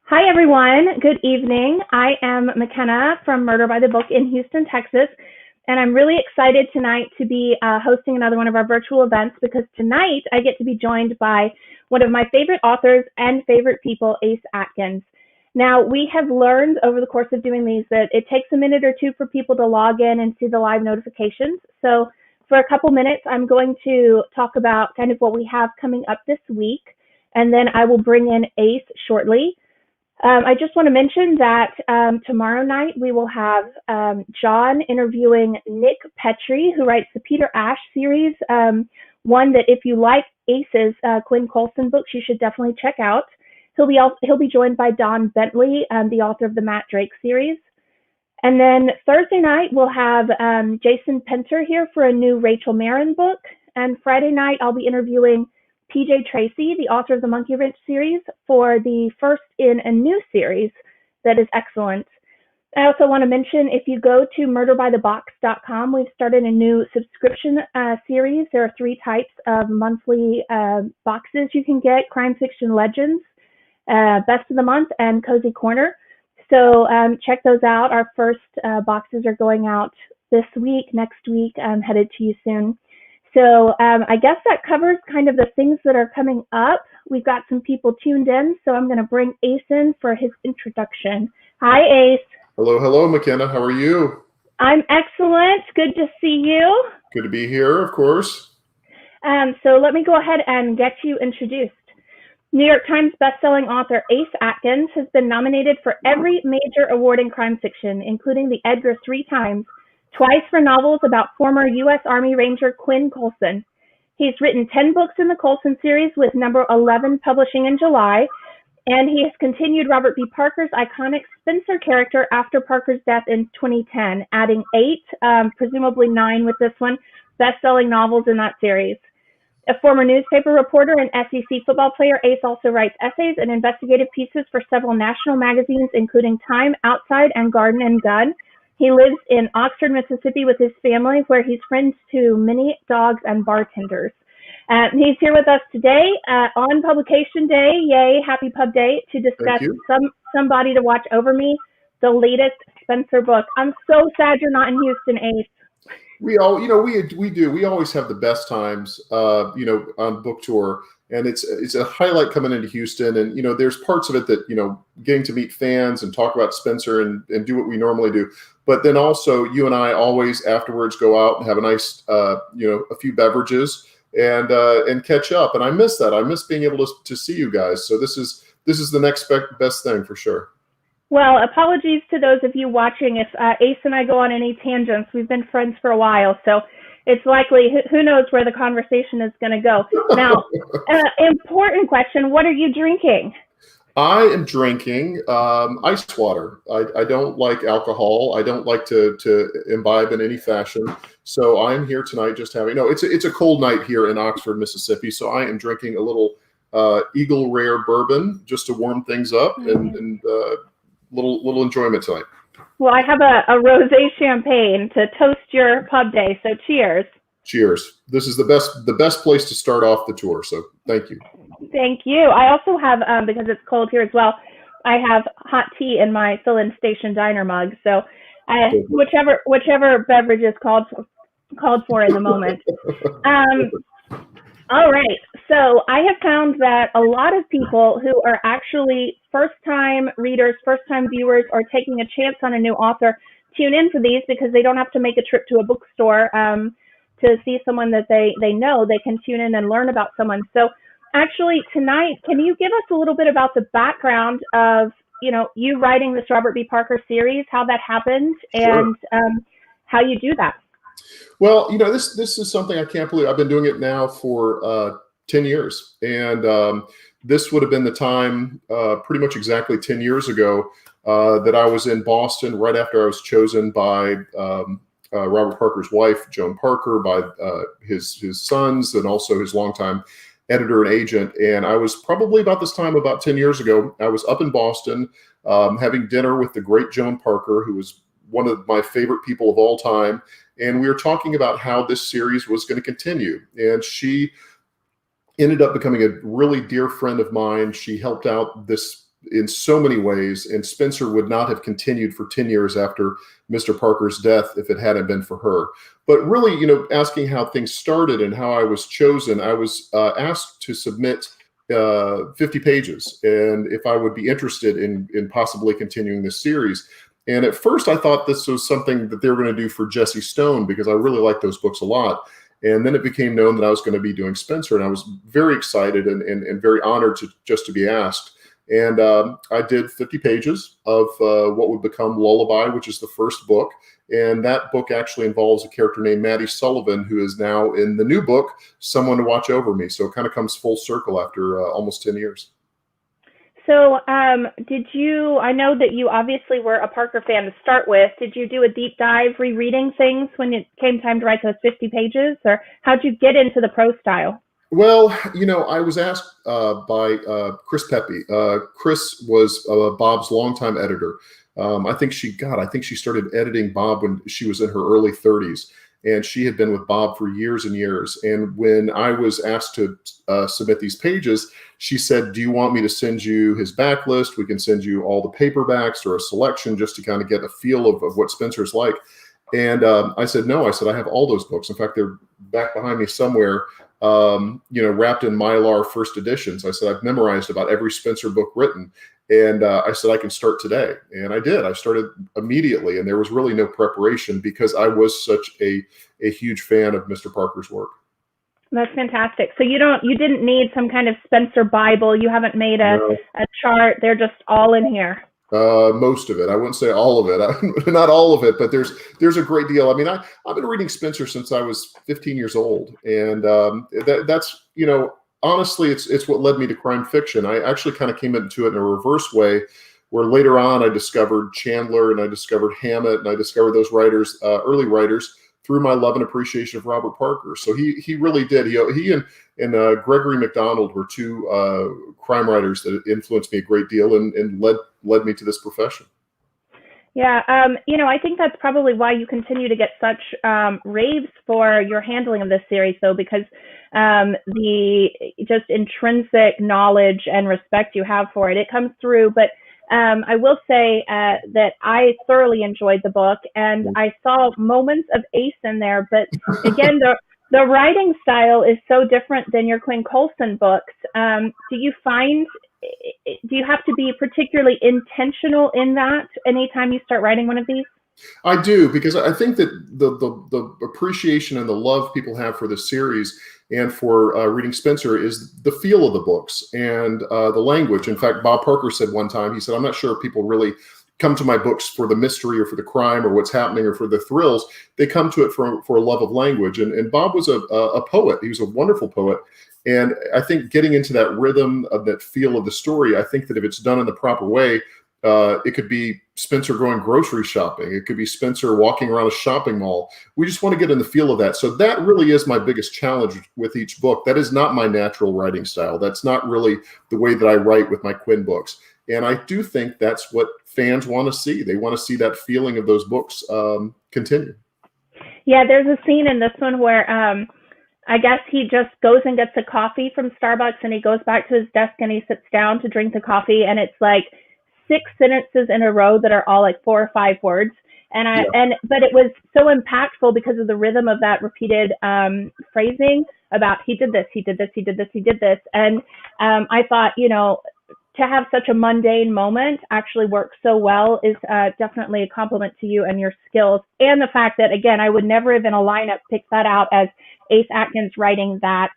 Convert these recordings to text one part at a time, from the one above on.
Hi, everyone. Good evening. I am McKenna from Murder by the Book in Houston, Texas, and I'm really excited tonight to be hosting another one of our virtual events because tonight I get to be joined by one of my favorite authors and favorite people, Ace Atkins. Now, we have learned over the course of doing these that it takes a minute or two for people to log in and see the live notifications. So for a couple minutes, I'm going to talk about kind of what we have coming up this week, and then I will bring in Ace shortly. I just want to mention that tomorrow night we will have John interviewing Nick Petrie, who writes the Peter Ash series, one that if you like Ace's Quinn Colson books, you should definitely check out. He'll be joined by Don Bentley, the author of the Matt Drake series. And then Thursday night we'll have Jason Penter here for a new Rachel Marin book. And Friday night I'll be interviewing PJ Tracy, the author of the Monkey Wrench series, for the first in a new series that is excellent. I also want to mention, if you go to murderbythebox.com, we've started a new subscription series. There are 3 types of monthly boxes you can get: Crime Fiction Legends, Best of the Month, and Cozy Corner. So check those out. Our first boxes are going out this week, next week, headed to you soon. So I guess that covers kind of the things that are coming up. We've got some people tuned in, so I'm going to bring Ace in for his introduction. Hi, Ace. Hello, McKenna. How are you? I'm excellent. Good to see you. Good to be here, of course. So let me go ahead and get you introduced. New York Times bestselling author Ace Atkins has been nominated for every major award in crime fiction, including the Edgar 3 times, twice for novels about former U.S. Army Ranger Quinn Colson. He's written 10 books in the Colson series, with number 11 publishing in July, and he has continued Robert B. Parker's iconic Spenser character after Parker's death in 2010, adding 8, presumably 9 with this one, best-selling novels in that series. A former newspaper reporter and SEC football player, Ace also writes essays and investigative pieces for several national magazines, including Time, Outside, and Garden and Gun. He lives in Oxford, Mississippi with his family, where he's friends to many dogs and bartenders. He's here with us today on publication day, yay, happy pub day, to discuss Somebody to Watch Over Me, the latest Spenser book. I'm so sad you're not in Houston, Ace. We do. We always have the best times, on book tour. And it's a highlight coming into Houston. And, there's parts of it that, getting to meet fans and talk about Spenser and do what we normally do. But then also you and I always afterwards go out and have a nice, a few beverages and catch up. And I miss that. I miss being able to see you guys. So this is the next best thing for sure. Well, apologies to those of you watching if Ace and I go on any tangents. We've been friends for a while, so it's likely, who knows where the conversation is going to go. Now, important question, what are you drinking? I am drinking ice water. I don't like alcohol. I don't like to imbibe in any fashion. So I'm here tonight just having, it's a cold night here in Oxford, Mississippi. So I am drinking a little Eagle Rare bourbon just to warm things up and little enjoyment tonight. Well, I have a rosé champagne to toast your pub day. So cheers. Cheers. This is the best place to start off the tour. So thank you. Thank you. I also have, because it's cold here as well, I have hot tea in my fill-in station diner mug. So whichever beverage is called for in the moment. All right. So I have found that a lot of people who are actually first-time readers, first-time viewers, or taking a chance on a new author tune in for these because they don't have to make a trip to a bookstore to see someone that they know. They can tune in and learn about someone. So actually tonight, can you give us a little bit about the background of, you writing this Robert B. Parker series, how that happened, and how you do that? Well, this is something I can't believe. I've been doing it now for 10 years. And this would have been the time pretty much exactly 10 years ago that I was in Boston right after I was chosen by Robert Parker's wife, Joan Parker, by his sons, and also his longtime editor and agent. And I was probably about this time, about 10 years ago, I was up in Boston having dinner with the great Joan Parker, who was one of my favorite people of all time. And we were talking about how this series was going to continue. And she ended up becoming a really dear friend of mine. She helped out this in so many ways, and Spenser would not have continued for 10 years after Mr. Parker's death if it hadn't been for her. But really, asking how things started and how I was chosen, I was asked to submit 50 pages and if I would be interested in possibly continuing this series. And at first I thought this was something that they were going to do for Jesse Stone because I really like those books a lot. And then it became known that I was going to be doing Spenser, and I was very excited and very honored to be asked. And I did 50 pages of what would become Lullaby, which is the first book. And that book actually involves a character named Maddie Sullivan, who is now in the new book, Someone to Watch Over Me. So it kind of comes full circle after almost 10 years. So I know that you obviously were a Parker fan to start with. Did you do a deep dive rereading things when it came time to write those 50 pages? Or how'd you get into the prose style? Well, I was asked by Chris Pepe. Chris was Bob's longtime editor. I think she started editing Bob when she was in her early 30s. And she had been with Bob for years and years. And when I was asked to submit these pages, she said, "Do you want me to send you his backlist? We can send you all the paperbacks or a selection just to kind of get a feel of what Spenser's like." And I said, "No." I said, "I have all those books. In fact, they're back behind me somewhere, wrapped in Mylar first editions." I said, "I've memorized about every Spenser book written." And I said, "I can start today." And I did. I started immediately. And there was really no preparation because I was such a huge fan of Mr. Parker's work. That's fantastic. So you didn't need some kind of Spenser Bible. You haven't made a chart. They're just all in here. Most of it. I wouldn't say all of it. Not all of it, but there's a great deal. I mean, I've been reading Spenser since I was 15 years old. And that's honestly, it's what led me to crime fiction. I actually kind of came into it in a reverse way, where later on I discovered Chandler and I discovered Hammett and I discovered those writers, early writers, through my love and appreciation of Robert Parker. So he really did. He and Gregory MacDonald were two crime writers that influenced me a great deal and led me to this profession. Yeah, I think that's probably why you continue to get such raves for your handling of this series, though, because the just intrinsic knowledge and respect you have for it comes through. But I will say that I thoroughly enjoyed the book, and I saw moments of Ace in there. But again, the writing style is so different than your Quinn Colson books. Do you have to be particularly intentional in that anytime you start writing one of these? I do, because I think that the appreciation and the love people have for the series and for reading Spenser is the feel of the books and the language. In fact, Bob Parker said one time, he said, "I'm not sure if people really come to my books for the mystery or for the crime or what's happening or for the thrills. They come to it for a love of language." And Bob was a poet. He was a wonderful poet. And I think getting into that rhythm of that feel of the story, I think that if it's done in the proper way, it could be Spenser going grocery shopping. It could be Spenser walking around a shopping mall. We just want to get in the feel of that. So that really is my biggest challenge with each book. That is not my natural writing style. That's not really the way that I write with my Quinn books. And I do think that's what fans want to see. They want to see that feeling of those books continue. Yeah, there's a scene in this one where I guess he just goes and gets a coffee from Starbucks, and he goes back to his desk and he sits down to drink the coffee, and it's like 6 sentences in a row that are all like 4 or 5 words. But it was so impactful because of the rhythm of that repeated phrasing about he did this, he did this, he did this, he did this. And I thought, to have such a mundane moment actually work so well is definitely a compliment to you and your skills. And the fact that, again, I would never have in a lineup picked that out as Ace Atkins writing that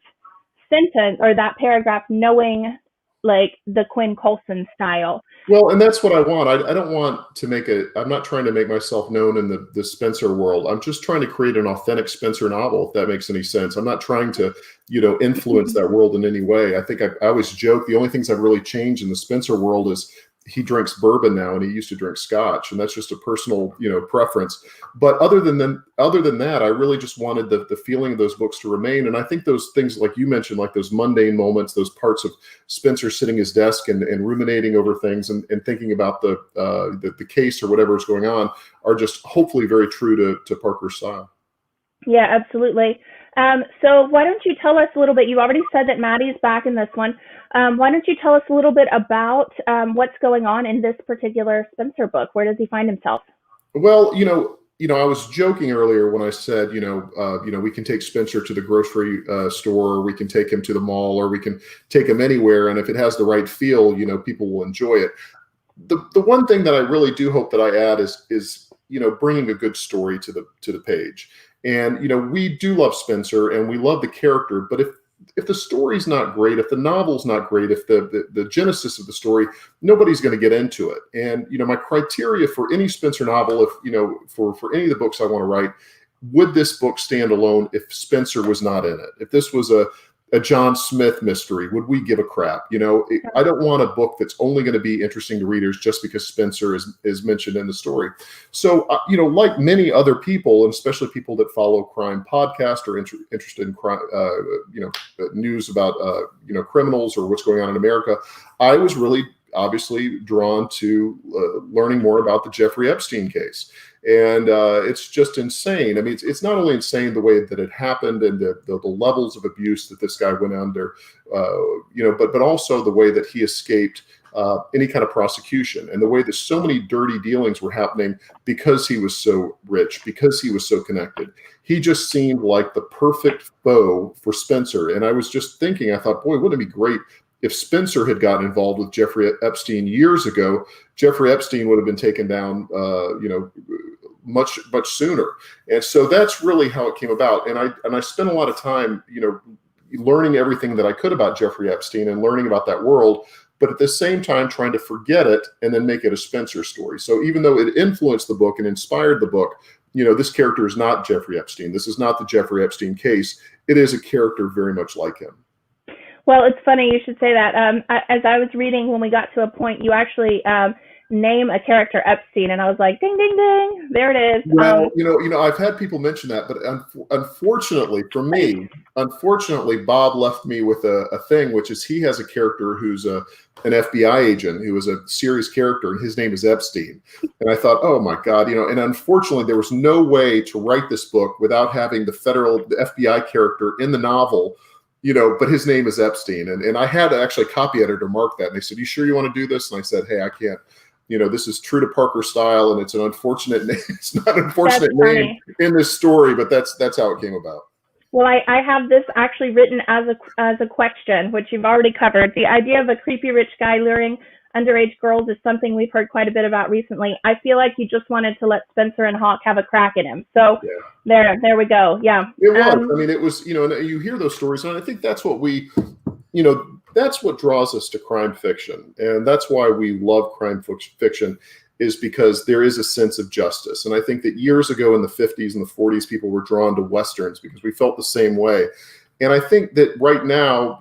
sentence or that paragraph, knowing like the Quinn Colson style. Well, and that's what I want. I don't want to I'm not trying to make myself known in the Spenser world. I'm just trying to create an authentic Spenser novel, if that makes any sense. I'm not trying to, influence that world in any way. I think I always joke, the only things I've really changed in the Spenser world is he drinks bourbon now and he used to drink scotch, and that's just a personal, preference. But other than that, I really just wanted the feeling of those books to remain. And I think those things, like you mentioned, like those mundane moments, those parts of Spenser sitting at his desk and ruminating over things and thinking about the case or whatever is going on, are just hopefully very true to Parker's style. Yeah, absolutely. So why don't you tell us a little bit? You already said that Maddie's back in this one. Why don't you tell us a little bit about what's going on in this particular Spenser book? Where does he find himself? Well, I was joking earlier when I said, we can take Spenser to the grocery store, or we can take him to the mall, or we can take him anywhere. And if it has the right feel, people will enjoy it. The one thing that I really do hope that I add is bringing a good story to the page. And we do love Spenser and we love the character, but if the story's not great, if the novel's not great, if the genesis of the story, nobody's going to get into it. And my criteria for any Spenser novel, if for any of the books I want to write, would this book stand alone if Spenser was not in it? If this was a John Smith mystery, would we give a crap? I don't want a book that's only going to be interesting to readers just because Spenser is mentioned in the story. So, like many other people, and especially people that follow crime podcasts or interested in crime, news about, criminals or what's going on in America, I was really obviously drawn to learning more about the Jeffrey Epstein case. And it's just insane. I mean, it's not only insane the way that it happened and the levels of abuse that this guy went under, but also the way that he escaped any kind of prosecution, and the way that so many dirty dealings were happening because he was so rich, because he was so connected. He just seemed like the perfect foe for Spenser. And I was just thinking, I thought, boy, wouldn't it be great if Spenser had gotten involved with Jeffrey Epstein years ago? Jeffrey Epstein would have been taken down, much sooner. And so that's really how it came about. And I spent a lot of time, learning everything that I could about Jeffrey Epstein and learning about that world, but at the same time trying to forget it and then make it a Spenser story. So even though it influenced the book and inspired the book, this character is not Jeffrey Epstein. This is not the Jeffrey Epstein case. It is a character very much like him. Well, it's funny you should say that. As I was reading, when we got to a point, you actually name a character Epstein, and I was like, ding, ding, ding, there it is. Well, I've had people mention that, but unfortunately for me, Bob left me with a thing, which is he has a character who's an FBI agent who is a serious character, and his name is Epstein. And I thought, oh my God, and unfortunately there was no way to write this book without having the FBI character in the novel, but his name is Epstein. And I had actually a copy editor mark that. And they said, you sure you want to do this? And I said, hey, I can't. This is true to Parker style, and it's an unfortunate name. It's not an unfortunate name in this story, but that's how it came about. Well, I have this actually written as a question, which you've already covered. The idea of a creepy rich guy luring underage girls is something we've heard quite a bit about recently. I feel like you just wanted to let Spenser and Hawk have a crack at him. So yeah. There we go. Yeah. It was. I mean, it was, and you hear those stories, and I think that's what that's what draws us to crime fiction. And that's why we love crime fiction, is because there is a sense of justice. And I think that years ago in the 50s and the 40s, people were drawn to Westerns because we felt the same way. And I think that right now,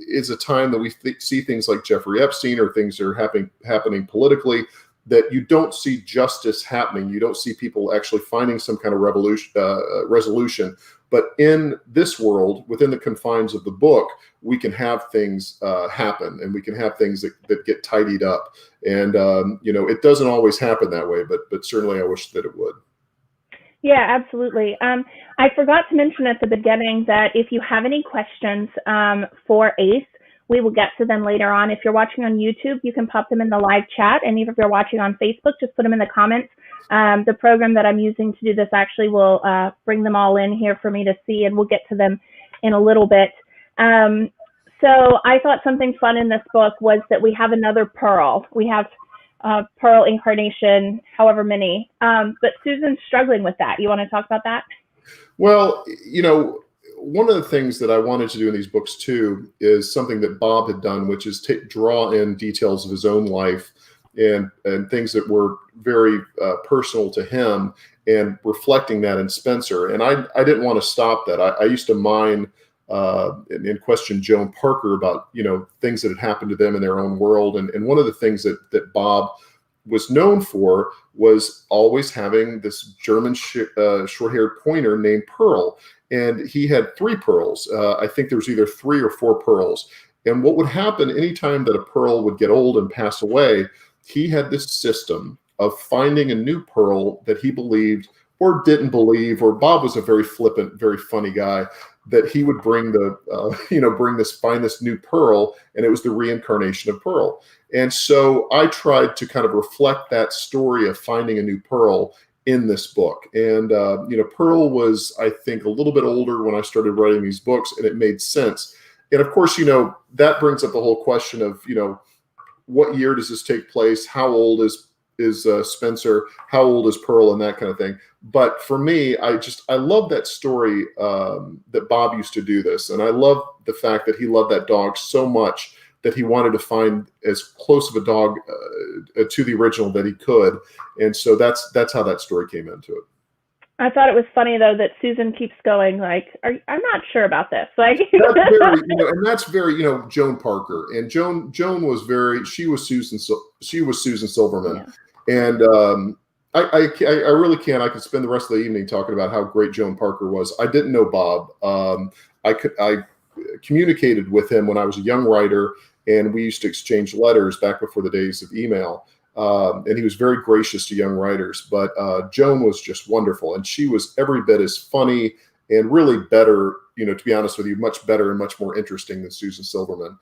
is a time that we see things like Jeffrey Epstein, or things that are happening politically, that you don't see justice happening. You don't see people actually finding some kind of resolution. But in this world, within the confines of the book, we can have things happen, and we can have things that get tidied up. And, it doesn't always happen that way, but certainly I wish that it would. Yeah, absolutely. I forgot to mention at the beginning that if you have any questions for Ace, we will get to them later on. If you're watching on YouTube, you can pop them in the live chat. And even if you're watching on Facebook, just put them in the comments. The program that I'm using to do this actually will bring them all in here for me to see, and we'll get to them in a little bit. So I thought something fun in this book was that we have another Pearl. We have Pearl incarnation, however many. But Susan's struggling with that. You want to talk about that? Well, one of the things that I wanted to do in these books too is something that Bob had done, which is draw in details of his own life and things that were very personal to him, and reflecting that in Spenser. And I didn't want to stop that. I used to mine and question Joan Parker about, things that had happened to them in their own world. And one of the things that Bob was known for was always having this German short-haired pointer named Pearl. And he had 3 pearls. I think there was either 3 or 4 pearls. And what would happen anytime that a pearl would get old and pass away, he had this system of finding a new pearl that he believed or didn't believe, or Bob was a very flippant, very funny guy, that he would bring find this new Pearl, and it was the reincarnation of Pearl. And so I tried to kind of reflect that story of finding a new Pearl in this book. And, Pearl was, I think, a little bit older when I started writing these books, and it made sense. And of course, that brings up the whole question of, what year does this take place? How old is Spenser? How old is Pearl? And that kind of thing. But for me, I love that story that Bob used to do this. And I love the fact that he loved that dog so much that he wanted to find as close of a dog to the original that he could. And so that's how that story came into it. I thought it was funny, though, that Susan keeps going like, I'm not sure about this. Like, that's very, Joan Parker, and Joan was she was Susan Silverman. Yeah. And I really can't. I could spend the rest of the evening talking about how great Joan Parker was. I didn't know Bob. I communicated with him when I was a young writer, and we used to exchange letters back before the days of email. And he was very gracious to young writers, but Joan was just wonderful. And she was every bit as funny and really better, to be honest with you, much better and much more interesting than Susan Silverman.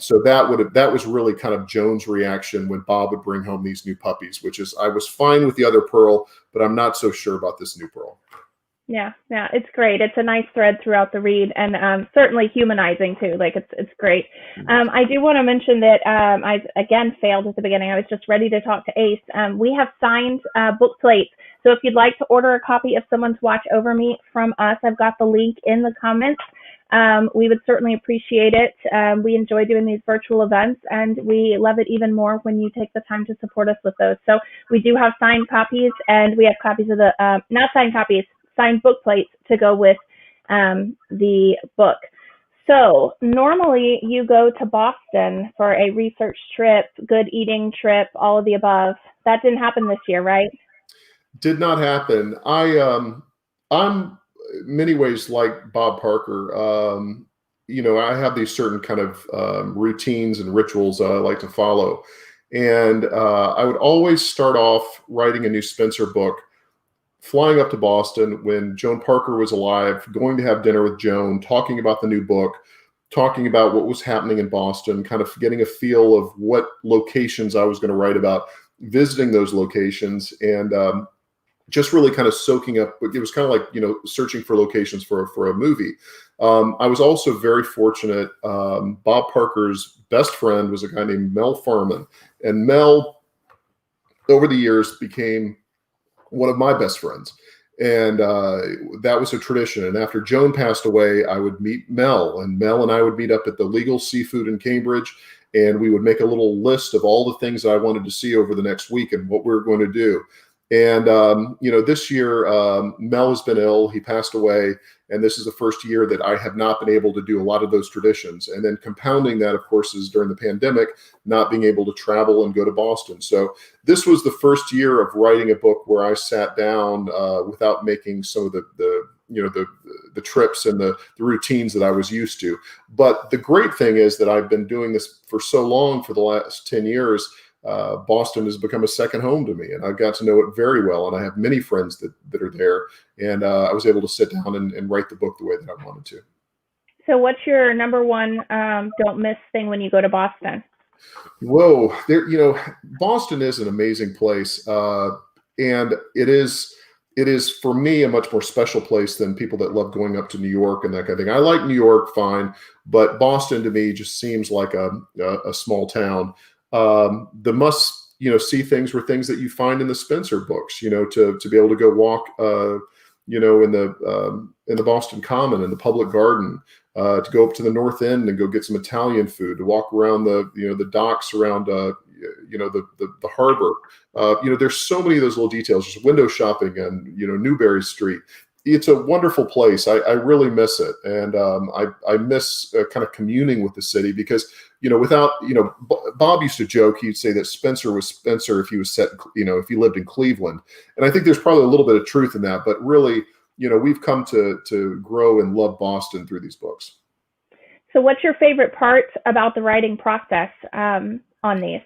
So that was really kind of Joan's reaction when Bob would bring home these new puppies, which is, I was fine with the other Pearl, but I'm not so sure about this new Pearl. Yeah, it's great. It's a nice thread throughout the read, and certainly humanizing too. Like, it's great. I do want to mention that I again failed at the beginning. I was just ready to talk to Ace. We have signed book plates, so if you'd like to order a copy of Someone's Watch Over Me from us, I've got the link in the comments. We would certainly appreciate it. We enjoy doing these virtual events, and we love it even more when you take the time to support us with those. So we do have signed copies, and we have copies of the not signed copies. Signed book plates to go with the book. So normally you go to Boston for a research trip, good eating trip, all of the above. That didn't happen this year, right? Did not happen. I'm in many ways like Bob Parker. I have these certain kind of routines and rituals that I like to follow. And I would always start off writing a new Spenser book flying up to Boston when Joan Parker was alive, going to have dinner with Joan, talking about the new book, talking about what was happening in Boston, kind of getting a feel of what locations I was going to write about, visiting those locations, and just really kind of soaking up. It was kind of like, searching for locations for a movie. I was also very fortunate. Bob Parker's best friend was a guy named Mel Farman, and Mel, over the years, became one of my best friends. And that was a tradition. And after Joan passed away, I would meet Mel, and Mel and I would meet up at the Legal Seafood in Cambridge, and we would make a little list of all the things that I wanted to see over the next week and what we were going to do. And, this year, Mel has been ill. He passed away. And this is the first year that I have not been able to do a lot of those traditions. And then compounding that, of course, is during the pandemic, not being able to travel and go to Boston. So this was the first year of writing a book where I sat down without making some of the trips and the routines that I was used to. But the great thing is that I've been doing this for so long, for the last 10 years, Boston has become a second home to me, and I've got to know it very well. And I have many friends that are there, and I was able to sit down and write the book the way that I wanted to. So what's your number one don't miss thing when you go to Boston? Whoa, Boston is an amazing place, and it is for me a much more special place than people that love going up to New York and that kind of thing. I like New York fine, but Boston to me just seems like a small town. The must see things were things that you find in the Spenser books, to be able to go walk in the Boston Common, in the Public Garden, to go up to the North End and go get some Italian food, to walk around the docks around the harbor. There's so many of those little details. Just window shopping and Newberry Street. It's a wonderful place. I really miss it, and I miss kind of communing with the city because Bob used to joke. He'd say that Spenser was Spenser if he was set, if he lived in Cleveland, and I think there's probably a little bit of truth in that. But really, we've come to grow and love Boston through these books. So, what's your favorite part about the writing process on these?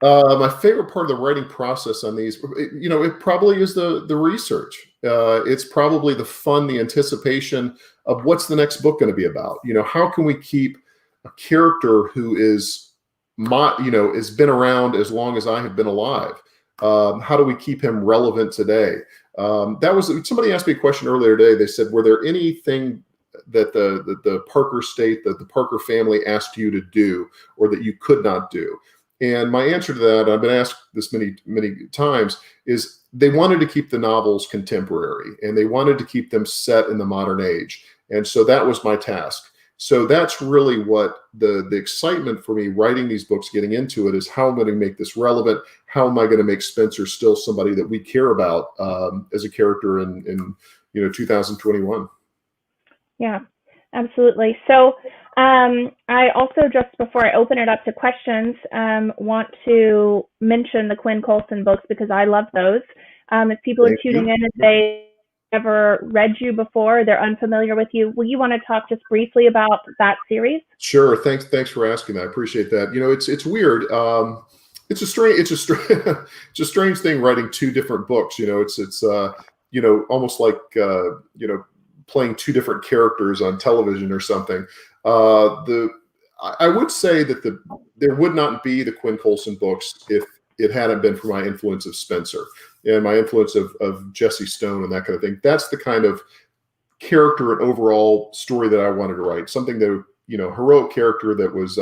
My favorite part of the writing process on these, it probably is the research. It's probably the fun, the anticipation of what's the next book going to be about. How can we keep a character who has been around as long as I have been alive? How do we keep him relevant today? Somebody asked me a question earlier today. They said, were there anything that the Parker state, that the Parker family asked you to do, or that you could not do? And my answer to that, I've been asked this many, many times, is they wanted to keep the novels contemporary, and they wanted to keep them set in the modern age. And so that was my task. So that's really what the excitement for me writing these books, getting into it, is how am I going to make this relevant? How am I going to make Spenser still somebody that we care about as a character in 2021? Yeah, absolutely. So I also, just before I open it up to questions, want to mention the Quinn Colson books, because I love those. If people are tuning in and they ever read you before, they're unfamiliar with you, will you want to talk just briefly about that series? Sure. Thanks for asking that. I appreciate that. It's weird. It's a strange thing writing two different books. It's almost like playing two different characters on television or something. I would say that there would not be the Quinn Colson books if it hadn't been for my influence of Spenser and my influence of Jesse Stone and that kind of thing. That's the kind of character and overall story that I wanted to write. Something that, heroic character that was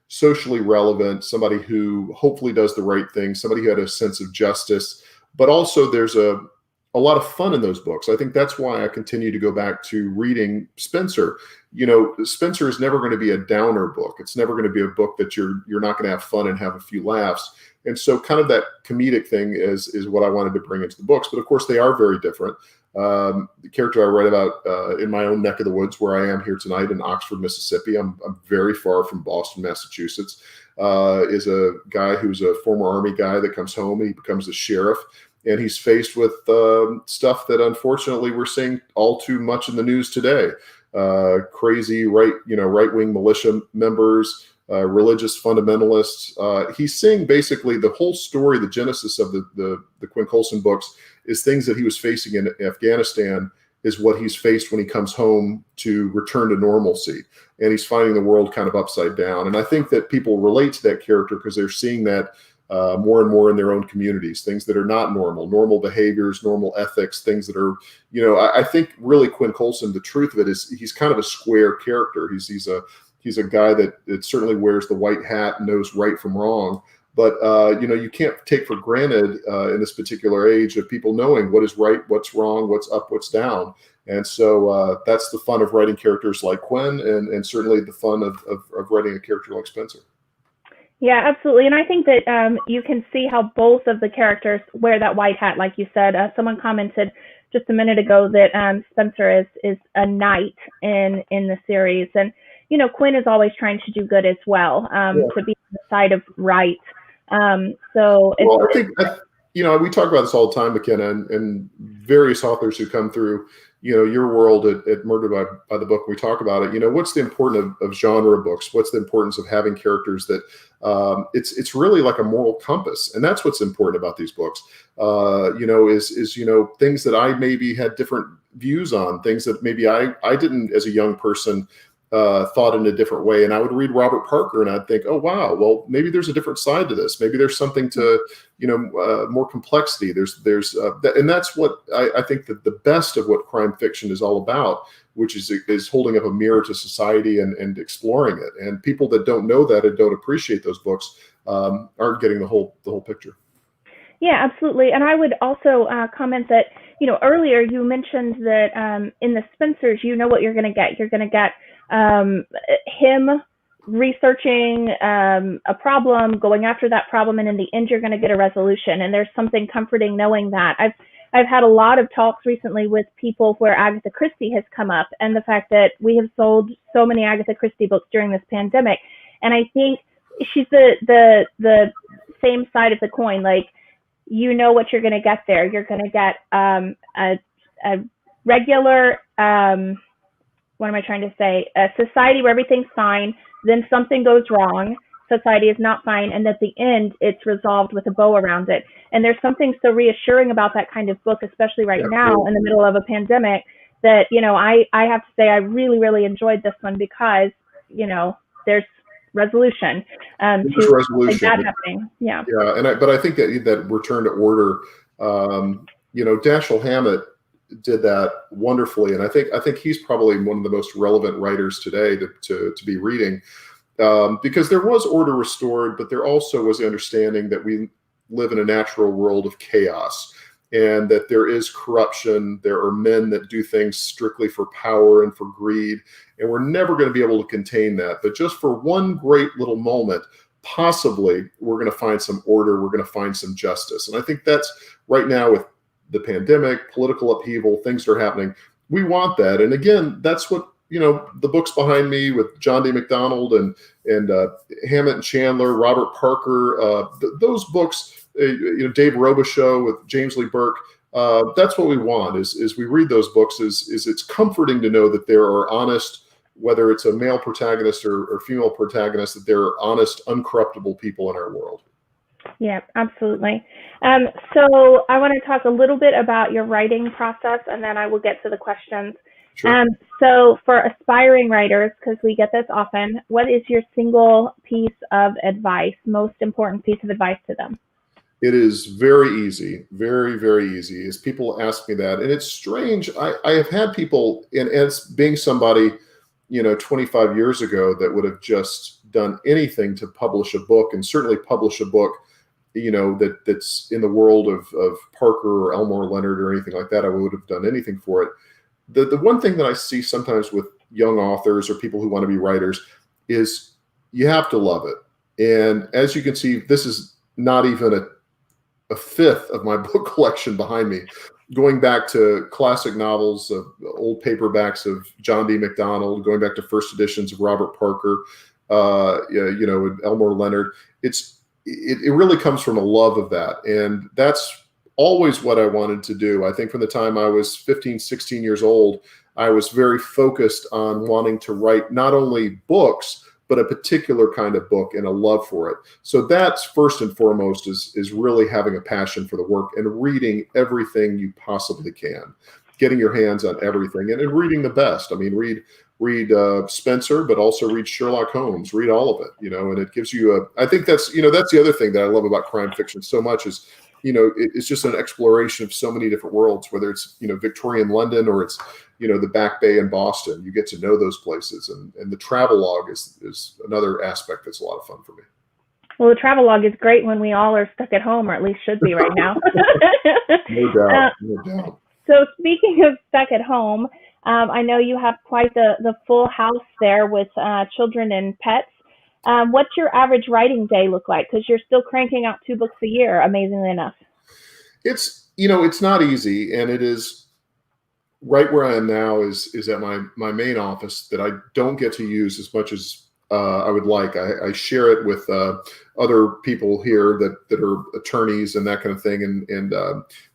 socially relevant, somebody who hopefully does the right thing, somebody who had a sense of justice, but also there's a lot of fun in those books. I think that's why I continue to go back to reading Spenser. Spenser is never going to be a downer book. It's never going to be a book that you're not going to have fun and have a few laughs. And so kind of that comedic thing is what I wanted to bring into the books. But of course, they are very different. The character I write about in my own neck of the woods, where I am here tonight in Oxford, Mississippi, I'm very far from Boston, Massachusetts, is a guy who's a former Army guy that comes home and he becomes a sheriff. And he's faced with stuff that unfortunately we're seeing all too much in the news today. Crazy right-wing militia members, religious fundamentalists. He's seeing basically the whole story, the genesis of the Quinn Colson books is things that he was facing in Afghanistan is what he's faced when he comes home to return to normalcy. And he's finding the world kind of upside down. And I think that people relate to that character because they're seeing that more and more in their own communities, things that are not normal behaviors, normal ethics, things that are, I think really Quinn Colson, the truth of it is he's kind of a square character. He's a guy that certainly wears the white hat and knows right from wrong. But, you can't take for granted in this particular age of people knowing what is right, what's wrong, what's up, what's down. And so that's the fun of writing characters like Quinn and certainly the fun of writing a character like Spenser. Yeah, absolutely. And I think that you can see how both of the characters wear that white hat, like you said. Someone commented just a minute ago that Spenser is a knight in the series. And, Quinn is always trying to do good as well, to be on the side of right. I think, we talk about this all the time, McKenna, and various authors who come through, your world at Murder by the Book, we talk about it. What's the importance of genre books? What's the importance of having characters that it's really like a moral compass, and that's what's important about these books. Is things that I maybe had different views on, things that maybe I didn't as a young person thought in a different way. And I would read Robert Parker and I'd think, oh, wow, well, maybe there's a different side to this. Maybe there's something to, more complexity. And that's what I think that the best of what crime fiction is all about, which is holding up a mirror to society and exploring it. And people that don't know that and don't appreciate those books aren't getting the whole picture. Yeah, absolutely. And I would also comment that, earlier you mentioned that in the Spensers, what you're going to get. You're going to get him researching a problem, going after that problem, and in the end, you're going to get a resolution. And there's something comforting knowing that. I've had a lot of talks recently with people where Agatha Christie has come up, and the fact that we have sold so many Agatha Christie books during this pandemic. And I think she's the same side of the coin. Like, what you're going to get there. You're going to get a regular, what am I trying to say? A society where everything's fine, then something goes wrong. society is not fine, and at the end it's resolved with a bow around it. And there's something so reassuring about that kind of book, especially right now in the middle of a pandemic, that, I have to say I really, really enjoyed this one because, there's resolution to resolution. that happening. Yeah. Yeah. But I think that return to order, Dashiell Hammett did that wonderfully. And I think he's probably one of the most relevant writers today to be reading, because there was order restored, but there also was the understanding that we live in a natural world of chaos, and that there is corruption. There are men that do things strictly for power and for greed, and we're never going to be able to contain that. But just for one great little moment, possibly we're going to find some order, we're going to find some justice. And I think that's right now with the pandemic, political upheaval, things that are happening. We want that. And again, that's what, the books behind me with John D. MacDonald and Hammett and Chandler, Robert Parker, those books, Dave Robichaux with James Lee Burke. That's what we want is we read those books is it's comforting to know that there are honest, whether it's a male protagonist or female protagonist, that there are honest, uncorruptible people in our world. Yeah, absolutely. So I want to talk a little bit about your writing process, and then I will get to the questions. Sure. So for aspiring writers, because we get this often, what is your single piece of advice, most important piece of advice to them? It is very easy, very, very easy. As people ask me that, and it's strange. I have had people, and as being somebody, 25 years ago that would have just done anything to publish a book, and certainly publish a book, that's in the world of Parker or Elmore Leonard or anything like that. I would have done anything for it. The one thing that I see sometimes with young authors or people who want to be writers is you have to love it. And as you can see, this is not even a fifth of my book collection behind me, going back to classic novels of old paperbacks of John D. MacDonald, going back to first editions of Robert Parker, Elmore Leonard. It really comes from a love of that. And that's always what I wanted to do. I think from the time I was 15, 16 years old, I was very focused on wanting to write not only books, but a particular kind of book and a love for it. So that's first and foremost is really having a passion for the work and reading everything you possibly can, getting your hands on everything and reading the best. I mean, read Spenser, but also read Sherlock Holmes, read all of it, and it gives you I think that's the other thing that I love about crime fiction so much is, it's just an exploration of so many different worlds, whether it's, Victorian London or it's, the Back Bay in Boston. You get to know those places, and the travelogue is another aspect that's a lot of fun for me. Well, the travelogue is great when we all are stuck at home, or at least should be right now. No doubt. So speaking of stuck at home, I know you have quite the full house there with children and pets. What's your average writing day look like? Because you're still cranking out 2 books a year, amazingly enough. It's not easy, and it is right where I am now is at my main office that I don't get to use as much as I would like. I share it with other people here that are attorneys and that kind of thing, and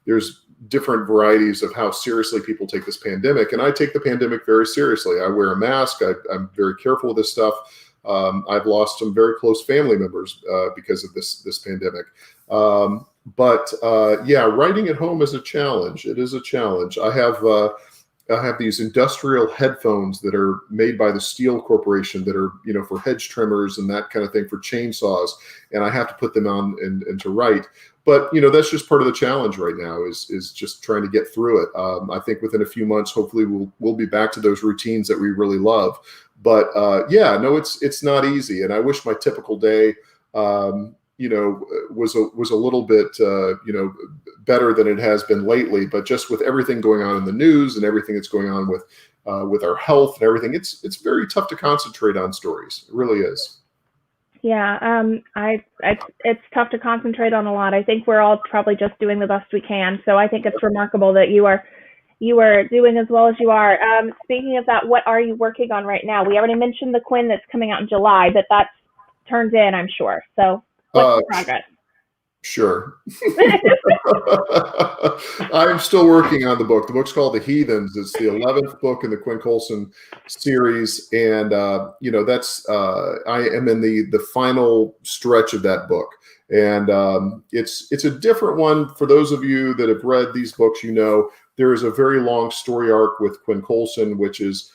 there's different varieties of how seriously people take this pandemic, and I take the pandemic very seriously. I wear a mask. I'm very careful with this stuff. I've lost some very close family members because of this pandemic. But writing at home is a challenge. It is a challenge. I have these industrial headphones that are made by the Steel Corporation that are, for hedge trimmers and that kind of thing, for chainsaws, and I have to put them on and to write. But that's just part of the challenge right now is just trying to get through it. I think within a few months, hopefully we'll be back to those routines that we really love. But it's not easy, and I wish my typical day, was a little bit better than it has been lately. But just with everything going on in the news and everything that's going on with our health and everything, it's very tough to concentrate on stories. It really is. Yeah, it's tough to concentrate on a lot. I think we're all probably just doing the best we can. So I think it's remarkable that you are doing as well as you are. Speaking of that, what are you working on right now? We already mentioned the Quinn that's coming out in July, but that's turned in, I'm sure. So what's the progress? Sure. I'm still working on the book. The book's called The Heathens. It's the 11th book in the Quinn Colson series. And, that's, I am in the final stretch of that book. And it's a different one. For those of you that have read these books, there is a very long story arc with Quinn Colson, which is,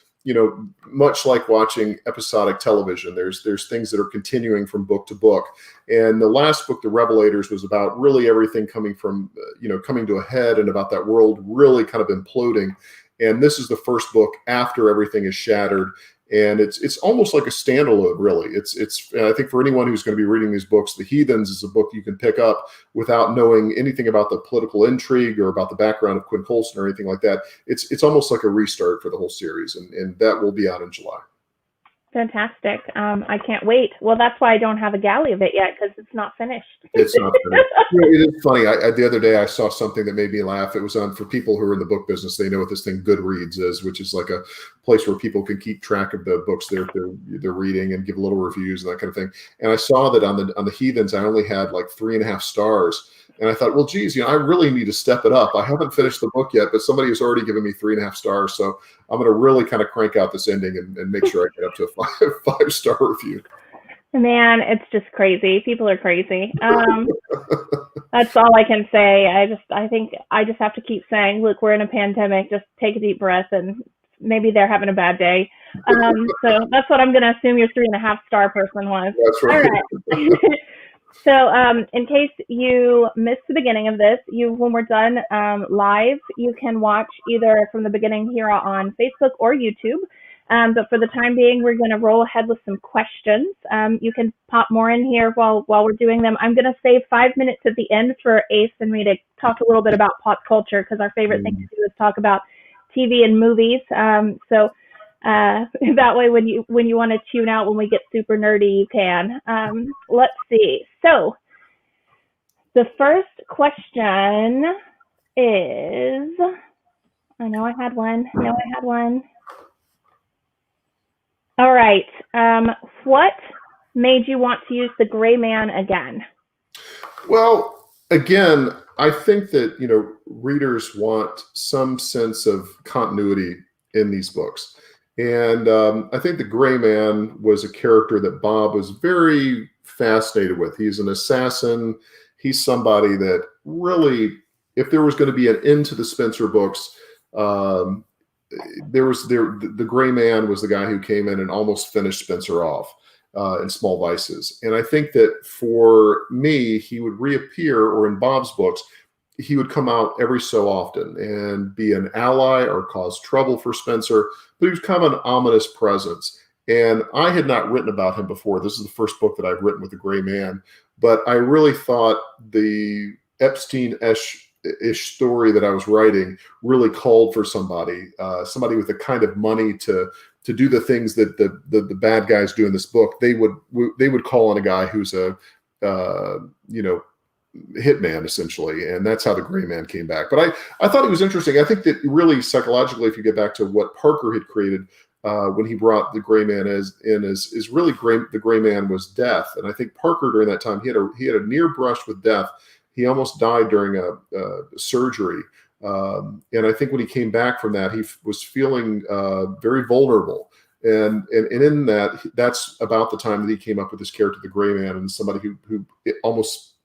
much like watching episodic television. There's things that are continuing from book to book. And the last book, The Revelators, was about really everything coming from, coming to a head and about that world really kind of imploding. And this is the first book after everything is shattered. And it's almost like a standalone, really. And I think for anyone who's going to be reading these books, The Heathens is a book you can pick up without knowing anything about the political intrigue or about the background of Quinn Colson or anything like that. It's almost like a restart for the whole series, and that will be out in July. Fantastic. I can't wait. Well, that's why I don't have a galley of it yet, because it's not finished. It's not finished. It is funny. The other day I saw something that made me laugh. It was for people who are in the book business. They know what this thing Goodreads is, which is like a place where people can keep track of the books they're reading and give little reviews and that kind of thing. And I saw that on the Heathens, I only had like 3.5 stars. And I thought, well, geez, I really need to step it up. I haven't finished the book yet, but somebody has already given me 3.5 stars. So I'm going to really kind of crank out this ending and make sure I get up to a 5-star review. Man, it's just crazy. People are crazy. That's all I can say. I think I just have to keep saying, look, we're in a pandemic. Just take a deep breath, and maybe they're having a bad day. So that's what I'm going to assume your 3.5-star person was. That's right. All right. So in case you missed the beginning of this, when we're done live, you can watch either from the beginning here on Facebook or YouTube. But for the time being, we're going to roll ahead with some questions. You can pop more in here while we're doing them. I'm going to save 5 minutes at the end for Ace and me to talk a little bit about pop culture, because our favorite thing to do is talk about TV and movies. So that way, when you want to tune out when we get super nerdy, you can. Let's see. So the first question is, I know I had one. All right. What made you want to use the gray man again? Well, again, I think that, readers want some sense of continuity in these books. And I think the gray man was a character that Bob was very fascinated with. He's an assassin. He's somebody that really, if there was going to be an end to the Spenser books, the gray man was the guy who came in and almost finished Spenser off in Small Vices. And I think that for me, he would reappear, or in Bob's books, he would come out every so often and be an ally or cause trouble for Spenser, but he was kind of an ominous presence. And I had not written about him before. This is the first book that I've written with the gray man, but I really thought the Epstein-ish story that I was writing really called for somebody with the kind of money to do the things that the bad guys do in this book. They would call on a guy who's a hitman, essentially, and that's how the gray man came back. But I thought it was interesting. I think that really psychologically, if you get back to what Parker had created when he brought the gray man is really the gray man was death. And I think Parker during that time, he had a near brush with death. He almost died during a surgery. And I think when he came back from that, he was feeling very vulnerable. And in that's about the time that he came up with this character, the gray man, and somebody who almost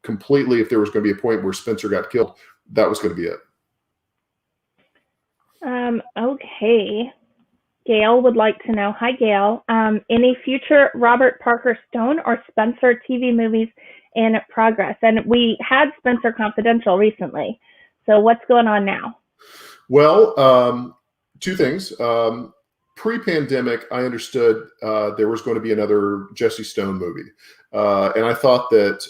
completely, if there was going to be a point where Spenser got killed, that was going to be it. Okay. Gail would like to know, hi Gail, any future Robert Parker Stone or Spenser TV movies in progress? And we had Spenser Confidential recently. So what's going on now? Well, two things. Pre-pandemic, I understood there was going to be another Jesse Stone movie. And I thought that,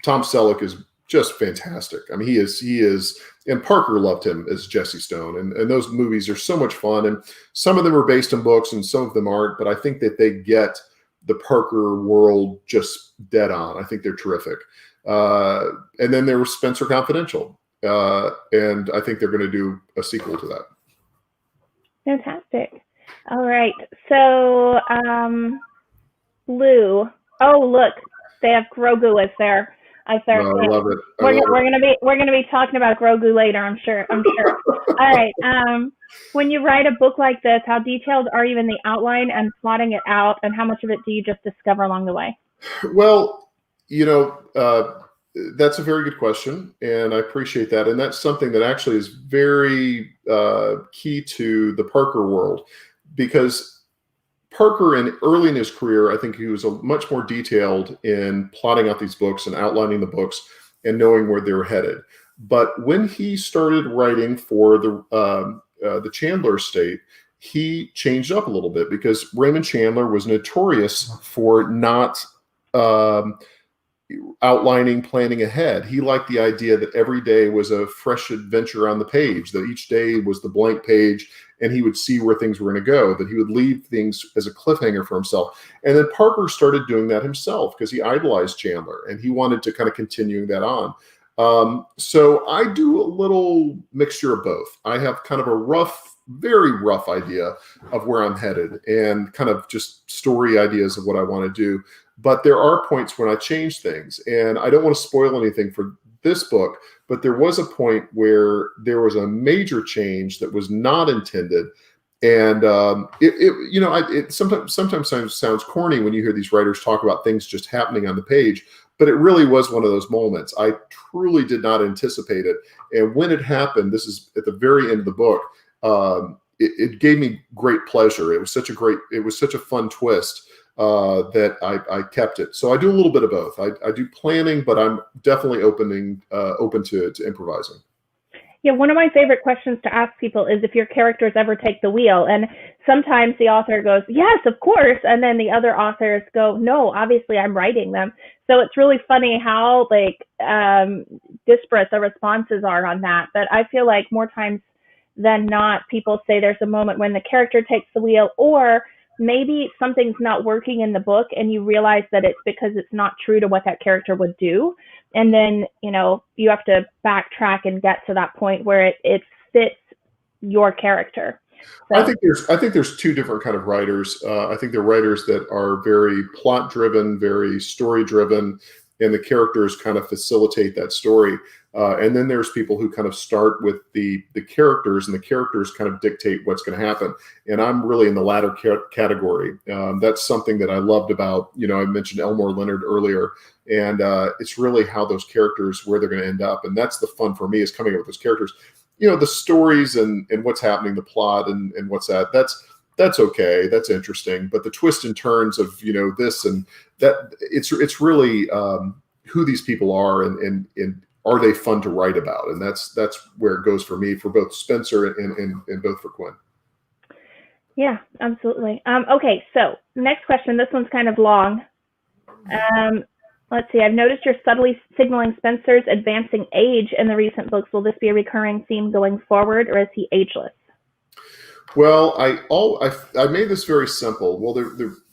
Tom Selleck is just fantastic. I mean, he is, and Parker loved him as Jesse Stone. And those movies are so much fun. And some of them are based on books and some of them aren't, but I think that they get the Parker world just dead on. I think they're terrific. And then there was Spenser Confidential. And I think they're going to do a sequel to that. Fantastic. All right. So, Lou. Oh, look. They have Grogu as their No, I love it. We're gonna be talking about Grogu later. I'm sure. All right. When you write a book like this, how detailed are you in the outline and plotting it out, and how much of it do you just discover along the way? Well, that's a very good question, and I appreciate that. And that's something that actually is very key to the Parker world, because Parker, early in his career, I think he was much more detailed in plotting out these books and outlining the books and knowing where they were headed. But when he started writing for the Chandler estate, he changed up a little bit, because Raymond Chandler was notorious for not outlining, planning ahead. He liked the idea that every day was a fresh adventure on the page, that each day was the blank page, and he would see where things were going to go, that he would leave things as a cliffhanger for himself. And then Parker started doing that himself, because he idolized Chandler and he wanted to kind of continue that on. So I do a little mixture of both. I have kind of a very rough idea of where I'm headed and kind of just story ideas of what I want to do. But there are points when I change things, and I don't want to spoil anything for this book, but there was a point where there was a major change that was not intended. And it sometimes sounds corny when you hear these writers talk about things just happening on the page, but it really was one of those moments. I truly did not anticipate it. And when it happened, this is at the very end of the book, it gave me great pleasure. It was such a fun twist that I kept it. So I do a little bit of both. I do planning, but I'm definitely open to improvising. Yeah, one of my favorite questions to ask people is if your characters ever take the wheel. And sometimes the author goes, yes, of course. And then the other authors go, no, obviously I'm writing them. So it's really funny how disparate the responses are on that. But I feel like more times than not, people say there's a moment when the character takes the wheel, or maybe something's not working in the book and you realize that it's because it's not true to what that character would do. And then, you have to backtrack and get to that point where it fits your character. So, I think there's two different kind of writers. I think there are writers that are very plot driven, very story driven, and the characters kind of facilitate that story. And then there's people who kind of start with the characters, and the characters kind of dictate what's going to happen. And I'm really in the latter category. That's something that I loved about, I mentioned Elmore Leonard earlier, and it's really how those characters, where they're going to end up. And that's the fun for me, is coming up with those characters. The stories and what's happening, the plot and what's that's okay. That's interesting. But the twists and turns of, this and that, it's really who these people are and are they fun to write about? And that's where it goes for me, for both Spenser and both for Quinn. Yeah, absolutely. Okay, so next question. This one's kind of long. Let's see. I've noticed you're subtly signaling Spenser's advancing age in the recent books. Will this be a recurring theme going forward, or is he ageless? Well, I made this very simple. Well,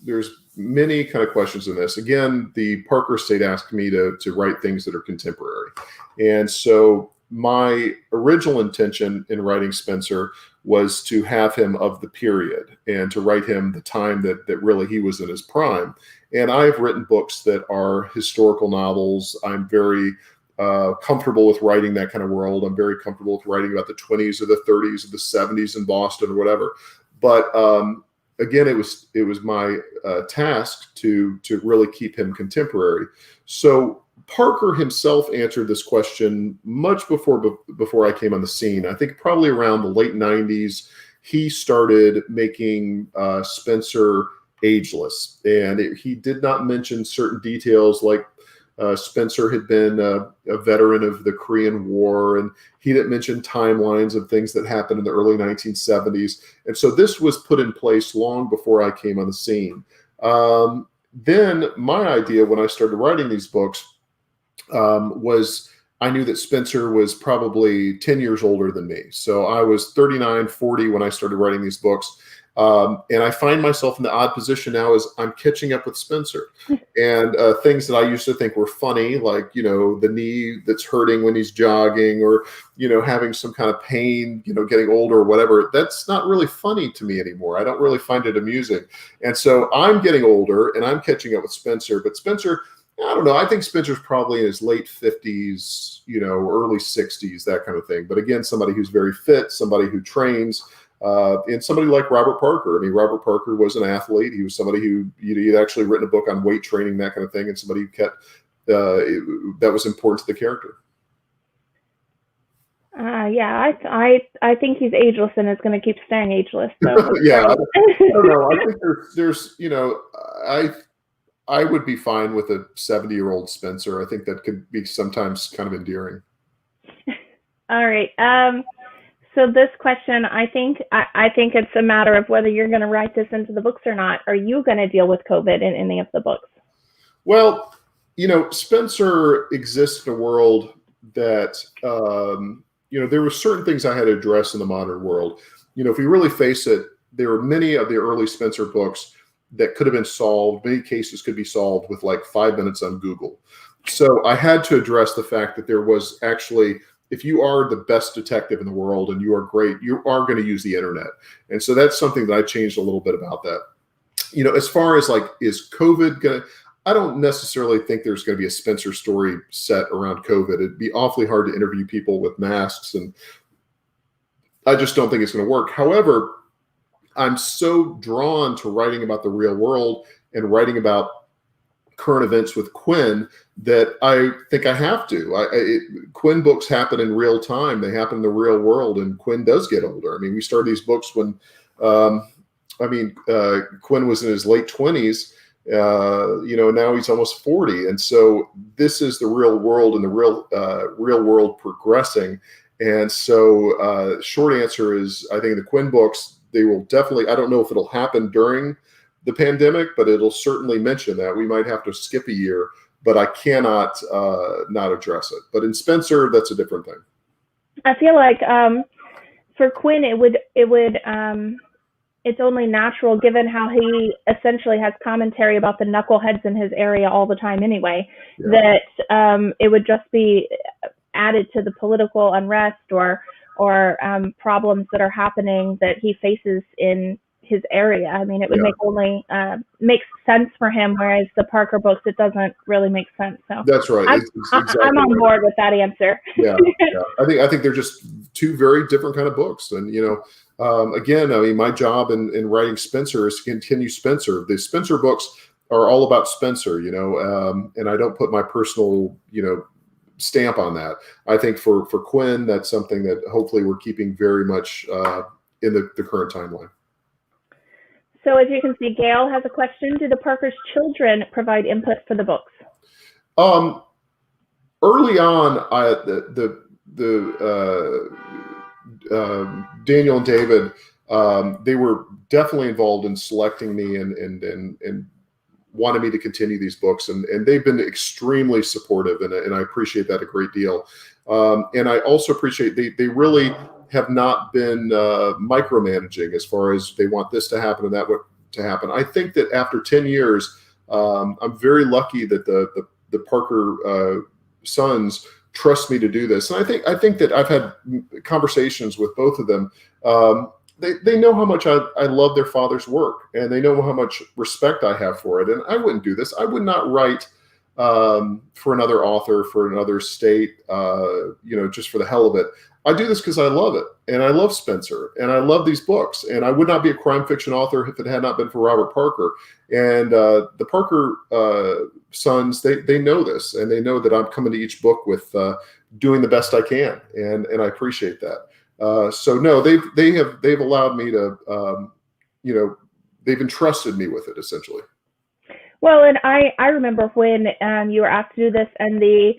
there's many kind of questions in this. Again, the Parker estate asked me to write things that are contemporary. And so my original intention in writing Spenser was to have him of the period and to write him the time that really he was in his prime. And I've written books that are historical novels. I'm very comfortable with writing that kind of world. I'm very comfortable with writing about the 20s or the 30s or the 70s in Boston or whatever. But again, it was my task to really keep him contemporary. So Parker himself answered this question much before I came on the scene. I think probably around the late 90s, he started making Spenser ageless. And he did not mention certain details, like Spenser had been a veteran of the Korean War, and he didn't mention timelines of things that happened in the early 1970s. And so this was put in place long before I came on the scene. Then my idea when I started writing these books was I knew that Spenser was probably 10 years older than me. So I was 39, 40 when I started writing these books. And I find myself in the odd position now as I'm catching up with Spenser, and things that I used to think were funny, like, the knee that's hurting when he's jogging, or, having some kind of pain, getting older or whatever. That's not really funny to me anymore. I don't really find it amusing. And so I'm getting older and I'm catching up with Spenser, but Spenser, I don't know. I think Spenser's probably in his late 50s, early 60s, that kind of thing. But again, somebody who's very fit, somebody who trains, and somebody like Robert Parker. I mean, Robert Parker was an athlete. He was somebody who he'd actually written a book on weight training, that kind of thing, and somebody who kept that was important to the character. Yeah, I think he's ageless and is going to keep staying ageless. So yeah, I don't know. I think there's I would be fine with a 70-year-old Spenser. I think that could be sometimes kind of endearing. All right. So this question, I think it's a matter of whether you're going to write this into the books or not. Are you going to deal with COVID in any of the books? Well, Spenser exists in a world that, there were certain things I had to address in the modern world. If we really face it, there were many of the early Spenser books that could have been solved. Many cases could be solved with like 5 minutes on Google. So I had to address the fact that there was actually, if you are the best detective in the world and you are great, you are going to use the internet. And so that's something that I changed a little bit about that. As far as like, is COVID going to, I don't necessarily think there's going to be a Spenser story set around COVID. It'd be awfully hard to interview people with masks, and I just don't think it's going to work. However, I'm so drawn to writing about the real world and writing about current events with Quinn that I think I have to. Quinn books happen in real time. They happen in the real world, and Quinn does get older. I mean, we started these books when, Quinn was in his late 20s. Now he's almost 40. And so this is the real world, and the real world progressing. And so short answer is, I think the Quinn books, they will definitely, I don't know if it'll happen during the pandemic, but it'll certainly mention that. We might have to skip a year, but I cannot not address it. But in Spenser, that's a different thing. I feel like for Quinn, it's only natural, given how he essentially has commentary about the knuckleheads in his area all the time anyway, that it would just be added to the political unrest or problems that are happening that he faces in his area. I mean, it would make sense for him, whereas the Parker books, it doesn't really make sense. So that's right. Exactly I'm on board with that answer. Yeah. I think they're just two very different kind of books. And, again, I mean, my job in writing Spenser is to continue Spenser. The Spenser books are all about Spenser, and I don't put my personal, stamp on that. I think for Quinn, that's something that hopefully we're keeping very much in the current timeline. So as you can see, Gail has a question. Do the Parker's children provide input for the books? Early on, Daniel and David, they were definitely involved in selecting me and wanted me to continue these books, and they've been extremely supportive, and I appreciate that a great deal. And I also appreciate they really have not been micromanaging as far as they want this to happen and that to happen. I think that after 10 years, I'm very lucky that the Parker sons trust me to do this. And I think that I've had conversations with both of them. They know how much I love their father's work, and they know how much respect I have for it. And I wouldn't do this. I would not write for another author, for another state, just for the hell of it. I do this because I love it, and I love Spenser, and I love these books, and I would not be a crime fiction author if it had not been for Robert Parker. And the Parker sons, they know this, and they know that I'm coming to each book with doing the best I can, and I appreciate that. So no, they've allowed me to, they've entrusted me with it essentially. Well, and I remember when you were asked to do this, and the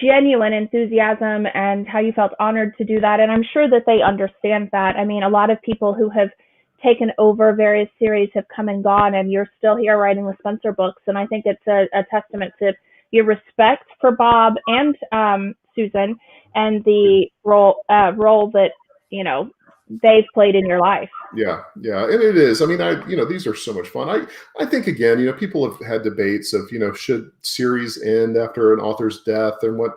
genuine enthusiasm and how you felt honored to do that. And I'm sure that they understand that. I mean, a lot of people who have taken over various series have come and gone, and you're still here writing the Spenser books. And I think it's a testament to your respect for Bob and Susan and the role that, they've played in your life. Yeah. And it is. I mean, these are so much fun. I think, again, people have had debates of, should series end after an author's death, and what,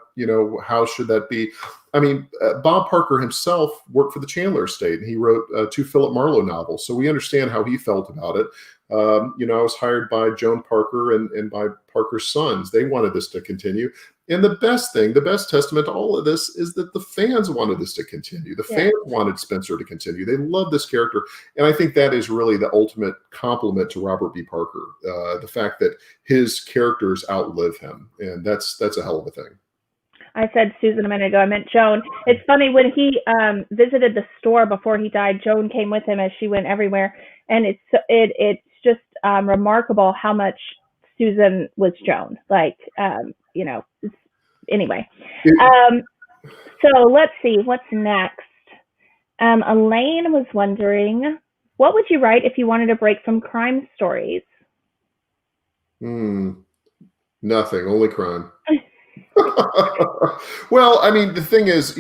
how should that be? I mean, Bob Parker himself worked for the Chandler estate, and he wrote 2 Philip Marlowe novels. So we understand how he felt about it. I was hired by Joan Parker and by Parker's sons. They wanted this to continue. And the best testament to all of this is that the fans wanted this to continue. The fans wanted Spenser to continue. They love this character. And I think that is really the ultimate compliment to Robert B. Parker, the fact that his characters outlive him. And that's a hell of a thing. I said Susan a minute ago. I meant Joan. It's funny, when he visited the store before he died, Joan came with him as she went everywhere. And it's just remarkable how much Susan was Joan. Anyway. So let's see, what's next? Elaine was wondering, what would you write if you wanted to break from crime stories? Nothing, only crime. Well, I mean, the thing is,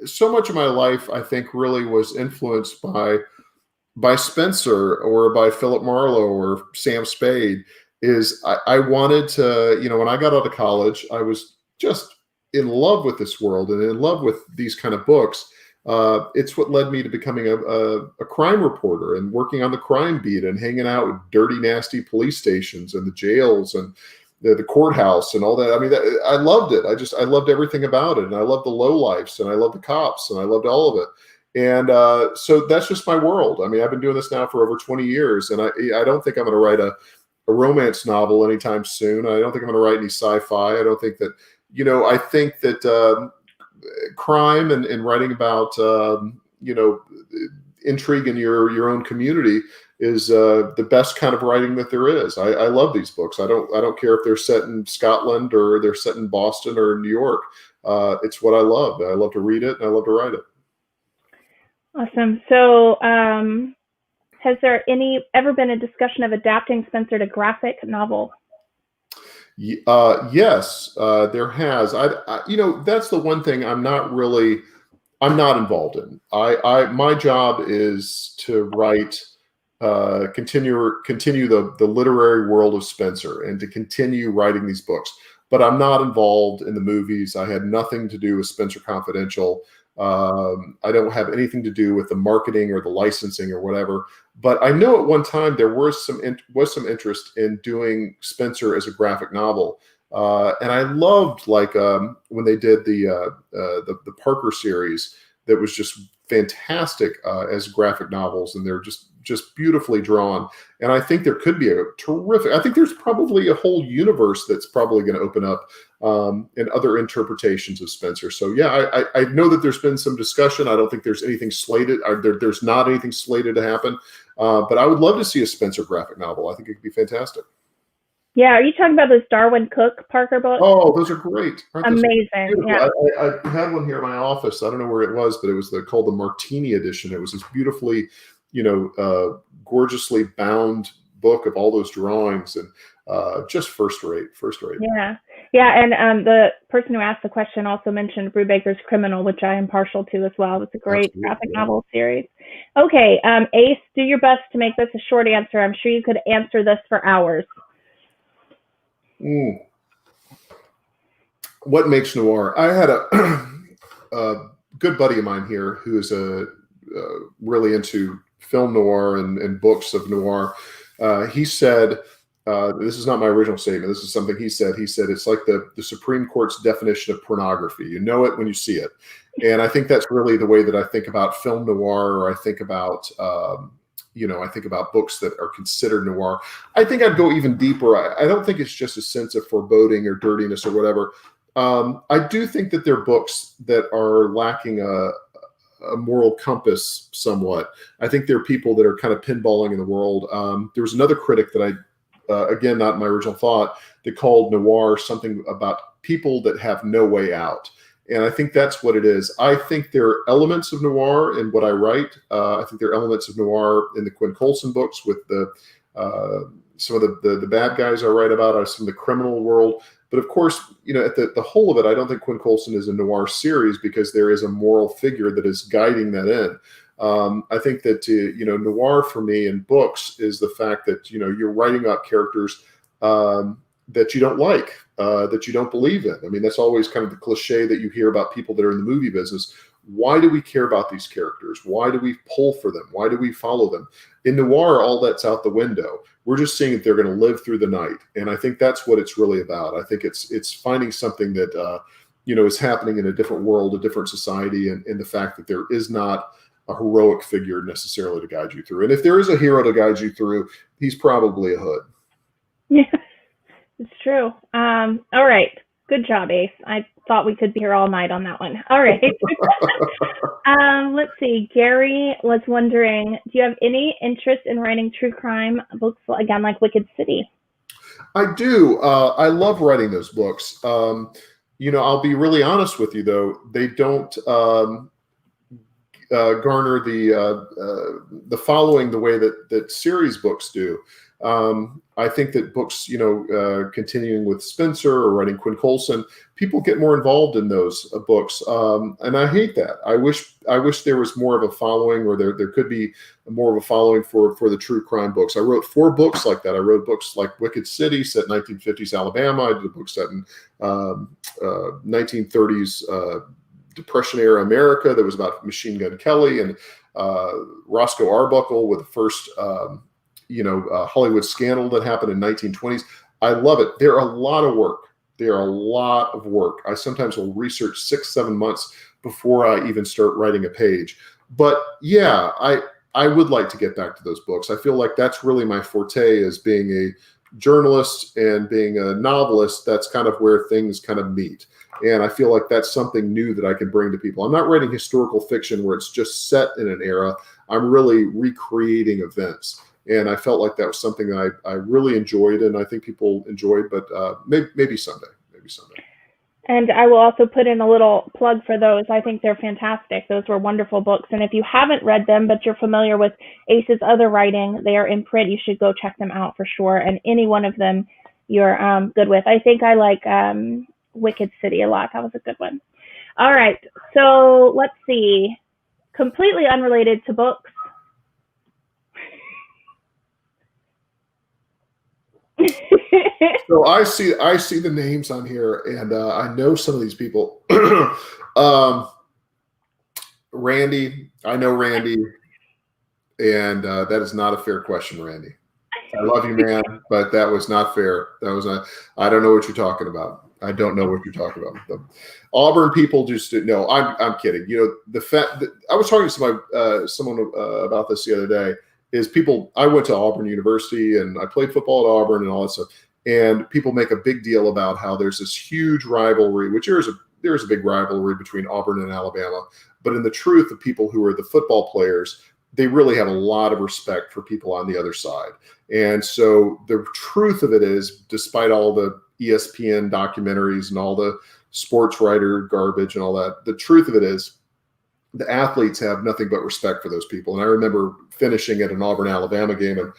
so much of my life, I think, really was influenced by Spenser or by Philip Marlowe or Sam Spade. I wanted to, when I got out of college, I was just in love with this world and in love with these kind of books. It's what led me to becoming a crime reporter and working on the crime beat and hanging out with dirty, nasty police stations and the jails and the courthouse and all that. I mean, I loved it. I loved everything about it. And I loved the lowlifes and I loved the cops and I loved all of it. And so that's just my world. I mean, I've been doing this now for over 20 years. And I don't think I'm going to write a romance novel anytime soon. I don't think I'm going to write any sci-fi. I don't think that, I think that crime and writing about, intrigue in your own community is the best kind of writing that there is. I love these books. I don't care if they're set in Scotland or they're set in Boston or New York. It's what I love. I love to read it and I love to write it. Awesome. So, has there ever been a discussion of adapting Spenser to graphic novel? Yes, there has. That's the one thing I'm not involved in. My job is to write, continue the literary world of Spenser and to continue writing these books. But I'm not involved in the movies. I had nothing to do with Spenser Confidential. I don't have anything to do with the marketing or the licensing or whatever. But I know at one time there was some interest in doing Spenser as a graphic novel, and I loved when they did the Parker series that was just fantastic as graphic novels, and they're just beautifully drawn. And I think there could be I think there's probably a whole universe that's probably going to open up in other interpretations of Spenser. So yeah, I know that there's been some discussion. I don't think there's anything slated. There's not anything slated to happen. But I would love to see a Spenser graphic novel. I think it could be fantastic. Yeah, are you talking about those Darwin Cook Parker books? Oh, those are great. Amazing. Yeah. I had one here in my office. I don't know where it was, but it was called the Martini edition. It was this beautifully, gorgeously bound book of all those drawings and just first rate. Yeah. Yeah. And the person who asked the question also mentioned Brubaker's Criminal, which I am partial to as well. It's a great graphic novel series. Okay. Ace, do your best to make this a short answer. I'm sure you could answer this for hours. What makes noir? I had a good buddy of mine here who is really into film noir and books of noir. He said, this is not my original statement. This is something he said. He said, it's like the Supreme Court's definition of pornography. You know it when you see it. And I think that's really the way that I think about film noir, or I think about, I think about books that are considered noir. I think I'd go even deeper. I don't think it's just a sense of foreboding or dirtiness or whatever. I do think that they're books that are lacking a moral compass somewhat. I think there are people that are kind of pinballing in the world. There was another critic that again, not my original thought, that called noir something about people that have no way out. And I think that's what it is. I think there are elements of noir in what I write. I think there are elements of noir in the Quinn Colson books with some of the bad guys I write about, some of the criminal world. But of course, at the whole of it, I don't think Quinn Colson is a noir series because there is a moral figure that is guiding that in. I think that, noir for me in books is the fact that, you're writing about characters that you don't like, that you don't believe in. I mean, that's always kind of the cliche that you hear about people that are in the movie business. why do we care about these characters? Why do we pull for them? Why do we follow them? In noir, all that's out the window. We're just seeing if they're going to live through the night. And I think that's what it's really about. I think it's finding something that, is happening in a different world, a different society, and the fact that there is not a heroic figure necessarily to guide you through. And if there is a hero to guide you through, he's probably a hood. Yeah, it's true. All right. Good job, Ace. I thought we could be here all night on that one. All right. Let's see. Gary was wondering, do you have any interest in writing true crime books, again, like Wicked City? I do. I love writing those books. I'll be really honest with you, though. They don't garner the following the way that series books do. I think that books, continuing with Spenser or writing Quinn Colson, people get more involved in those books, and I hate that. I wish there was more of a following, or there could be more of a following for the true crime books. I wrote 4 books like that. I wrote books like Wicked City, set in 1950s Alabama. I did a book set in 1930s Depression era America that was about Machine Gun Kelly, and Roscoe Arbuckle with the first Hollywood scandal that happened in 1920s. I love it. They're a lot of work. I sometimes will research 6-7 months before I even start writing a page. But yeah, I would like to get back to those books. I feel like that's really my forte, as being a journalist and being a novelist. That's kind of where things kind of meet. And I feel like that's something new that I can bring to people. I'm not writing historical fiction where it's just set in an era. I'm really recreating events. And I felt like that was something that I really enjoyed, and I think people enjoyed, but maybe someday. And I will also put in a little plug for those. I think they're fantastic. Those were wonderful books. And if you haven't read them, but you're familiar with Ace's other writing, they are in print. You should go check them out for sure. And any one of them you're good with. I think I like Wicked City a lot. That was a good one. All right. So let's see. Completely unrelated to books. So I see the names on here, and I know some of these people. Randy, I know Randy, and that is not a fair question, Randy. I love you, man, but that was not fair. I don't know what you're talking about. I don't know what you're talking about. The Auburn people just no. I'm kidding. The fact that I was talking to someone about this the other day. Is people, I went to Auburn University and I played football at Auburn and all that stuff. And people make a big deal about how there's this huge rivalry, which there is a big rivalry between Auburn and Alabama. But in the truth, the people who are the football players, they really have a lot of respect for people on the other side. And so the truth of it is, despite all the ESPN documentaries and all the sports writer garbage and all that, the truth of it is, the athletes have nothing but respect for those people. And I remember finishing at an Auburn-Alabama game, and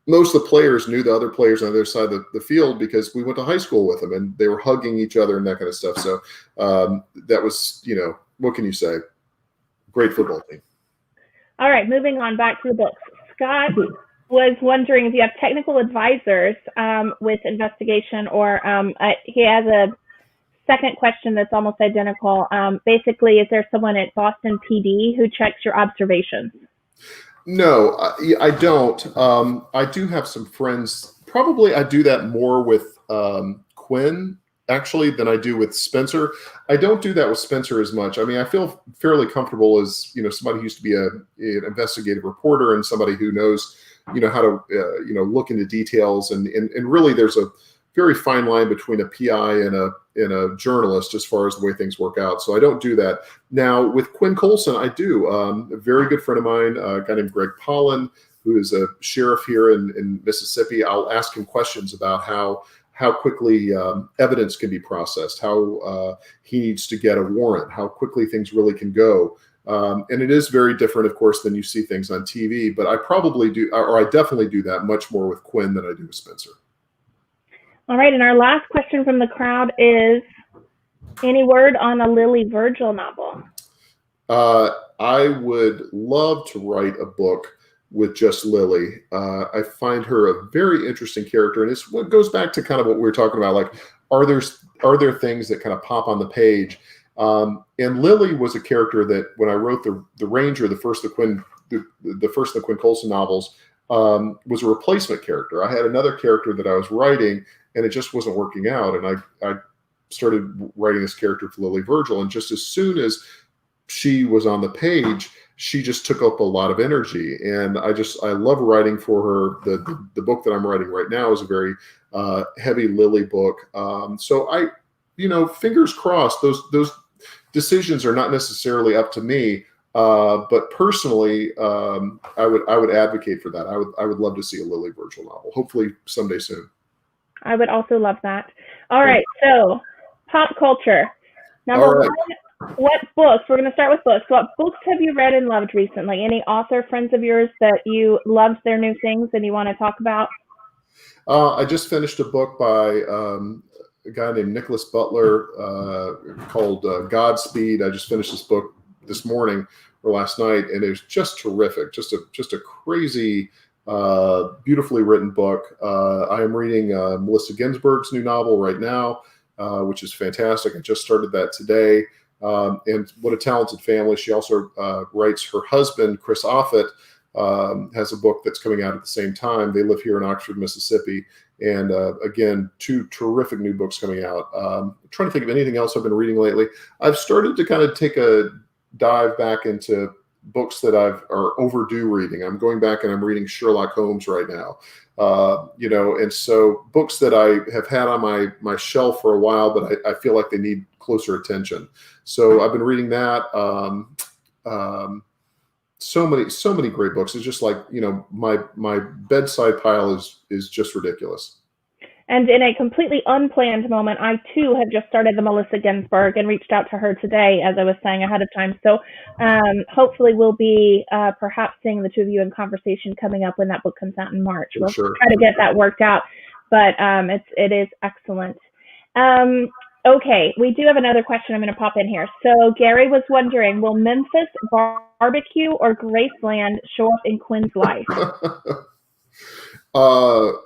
most of the players knew the other players on the other side of the field because we went to high school with them, and they were hugging each other and that kind of stuff. So that was, what can you say? Great football team. All right, moving on back to the books. Scott was wondering if you have technical advisors with investigation, or he has a second question that's almost identical. Basically, is there someone at Boston PD who checks your observations? No, I don't. I do have some friends. Probably I do that more with Quinn, actually, than I do with Spenser. I don't do that with Spenser as much. I mean, I feel fairly comfortable as, somebody who used to be an investigative reporter and somebody who knows, how to, look into details. And really there's a very fine line between a PI and a journalist as far as the way things work out. So I don't do that. Now with Quinn Colson, I do. A very good friend of mine, a guy named Greg Pollan, who is a sheriff here in Mississippi. I'll ask him questions about how quickly evidence can be processed, how he needs to get a warrant, how quickly things really can go. And it is very different, of course, than you see things on TV. But I probably do, or I definitely do that much more with Quinn than I do with Spenser. All right, and our last question from the crowd is, any word on a Lily Virgil novel? I would love to write a book with just Lily. I find her a very interesting character, and it's what goes back to kind of what we were talking about. Like, are there things that kind of pop on the page? And Lily was a character that when I wrote the Ranger, the first of the Quinn Colson novels, was a replacement character. I had another character that I was writing, and it just wasn't working out. And I started writing this character for Lily Virgil, and just as soon as she was on the page, she just took up a lot of energy, and I love writing for her. The book that I'm writing right now is a very heavy Lily book. So fingers crossed. Those decisions are not necessarily up to me, but personally, I would advocate for that. I would love to see a Lily Virgil novel. Hopefully someday soon. I would also love that. All right, so pop culture. Number one. What books? We're going to start with books. What books have you read and loved recently? Any author friends of yours that you loved their new things and you want to talk about? I just finished a book by a guy named Nicholas Butler called Godspeed. I just finished this book this morning or last night, and it was just terrific. Just a crazy, beautifully written book. I am reading Melissa Ginsberg's new novel right now, which is fantastic. I just started that today. And what a talented family. She also writes, her husband, Chris Offutt, has a book that's coming out at the same time. They live here in Oxford, Mississippi. And again, two terrific new books coming out. I'm trying to think of anything else I've been reading lately. I've started to kind of take a dive back into books that are overdue reading. I'm going back and I'm reading Sherlock Holmes right now. And so books that I have had on my shelf for a while, but I feel like they need closer attention. So I've been reading that. So many great books. It's just like, my bedside pile is just ridiculous. And in a completely unplanned moment, I too have just started the Melissa Ginsberg and reached out to her today, as I was saying ahead of time. So hopefully we'll be perhaps seeing the two of you in conversation coming up when that book comes out in March. We'll try to get that worked out, but it is excellent. Okay, we do have another question I'm going to pop in here. So Gary was wondering, will Memphis barbecue or Graceland show up in Quinn's life?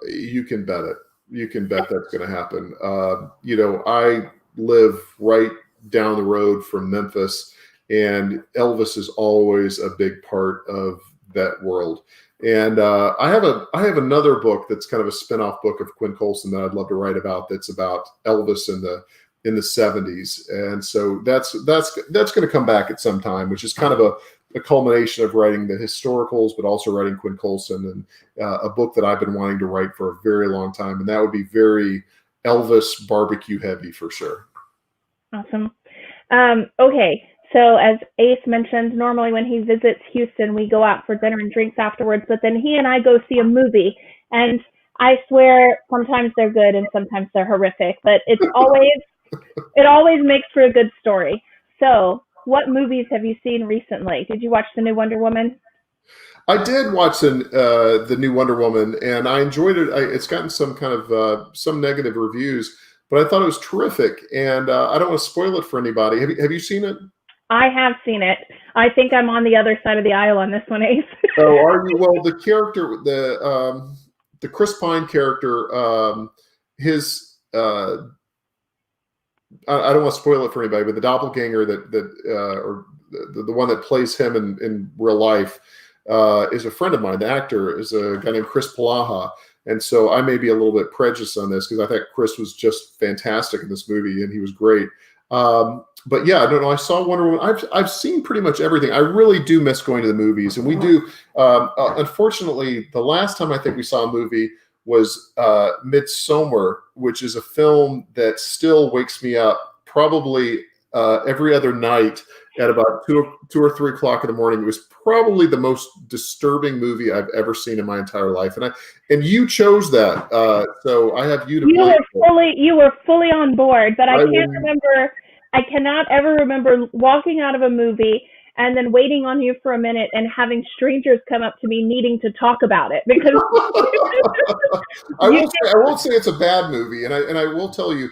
You can bet it. You can bet that's going to happen. I live right down the road from Memphis, and Elvis is always a big part of that world. And I have another book that's kind of a spin-off book of Quinn Colson that I'd love to write about. That's about Elvis in the 70s, and so that's going to come back at some time, which is kind of a culmination of writing the historicals, but also writing Quinn Colson, and a book that I've been wanting to write for a very long time, and that would be very Elvis barbecue heavy for sure. Awesome. Okay. So as Ace mentioned, normally when he visits Houston, we go out for dinner and drinks afterwards, but then he and I go see a movie, and I swear sometimes they're good and sometimes they're horrific, but it always makes for a good story. So what movies have you seen recently? Did you watch the new Wonder Woman? I did watch the new Wonder Woman, and I enjoyed it. It's gotten some kind of some negative reviews, but I thought it was terrific, and I don't want to spoil it for anybody. Have you seen it? I have seen it. I think I'm on the other side of the aisle on this one, Ace. Oh, are you? Well, the character, the Chris Pine character, I don't want to spoil it for anybody, but the doppelganger or the one that plays him in real life is a friend of mine. The actor is a guy named Chris Palaha. And so I may be a little bit prejudiced on this because I thought Chris was just fantastic in this movie, and he was great. But yeah, I don't know. I saw Wonder Woman. I've seen pretty much everything. I really do miss going to the movies, and we do. Unfortunately, the last time I think we saw a movie was Midsommar, which is a film that still wakes me up probably every other night at about 2 or 3 o'clock in the morning. It was probably the most disturbing movie I've ever seen in my entire life, and you chose that, so I have you to blame. You were fully on board, but I cannot ever remember walking out of a movie and then waiting on you for a minute and having strangers come up to me needing to talk about it, because I won't say it's a bad movie, and I will tell you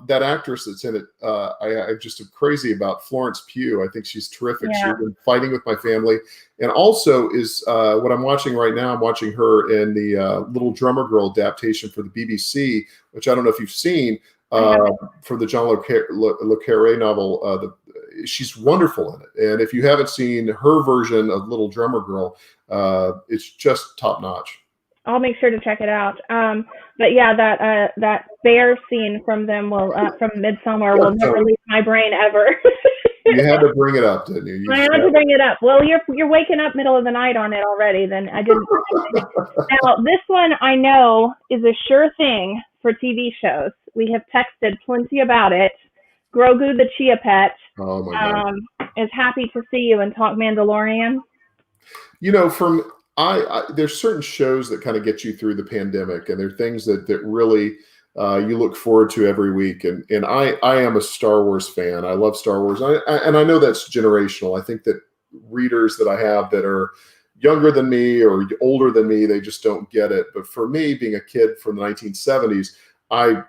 that actress that's in it, I just am crazy about Florence Pugh. I think she's terrific. Yeah. She's been fighting with my family, and also is what I'm watching right now. I'm watching her in the Little Drummer Girl adaptation for the BBC, which I don't know if you've seen. from the John Le Carre novel. She's wonderful in it. And if you haven't seen her version of Little Drummer Girl, it's just top notch. I'll make sure to check it out. But yeah, that bear scene from Midsummer will never leave my brain ever. You had to bring it up, didn't you? I had to bring it up. Well, you're waking up middle of the night on it already. Then I didn't. Now this one I know is a sure thing for TV shows. We have texted plenty about it. Grogu the Chia Pet is happy to see you and talk Mandalorian. You know, there's certain shows that kind of get you through the pandemic, and they're things that really you look forward to every week. And I am a Star Wars fan. I love Star Wars. And I know that's generational. I think that readers that I have that are younger than me or older than me, they just don't get it. But for me, being a kid from the 1970s, I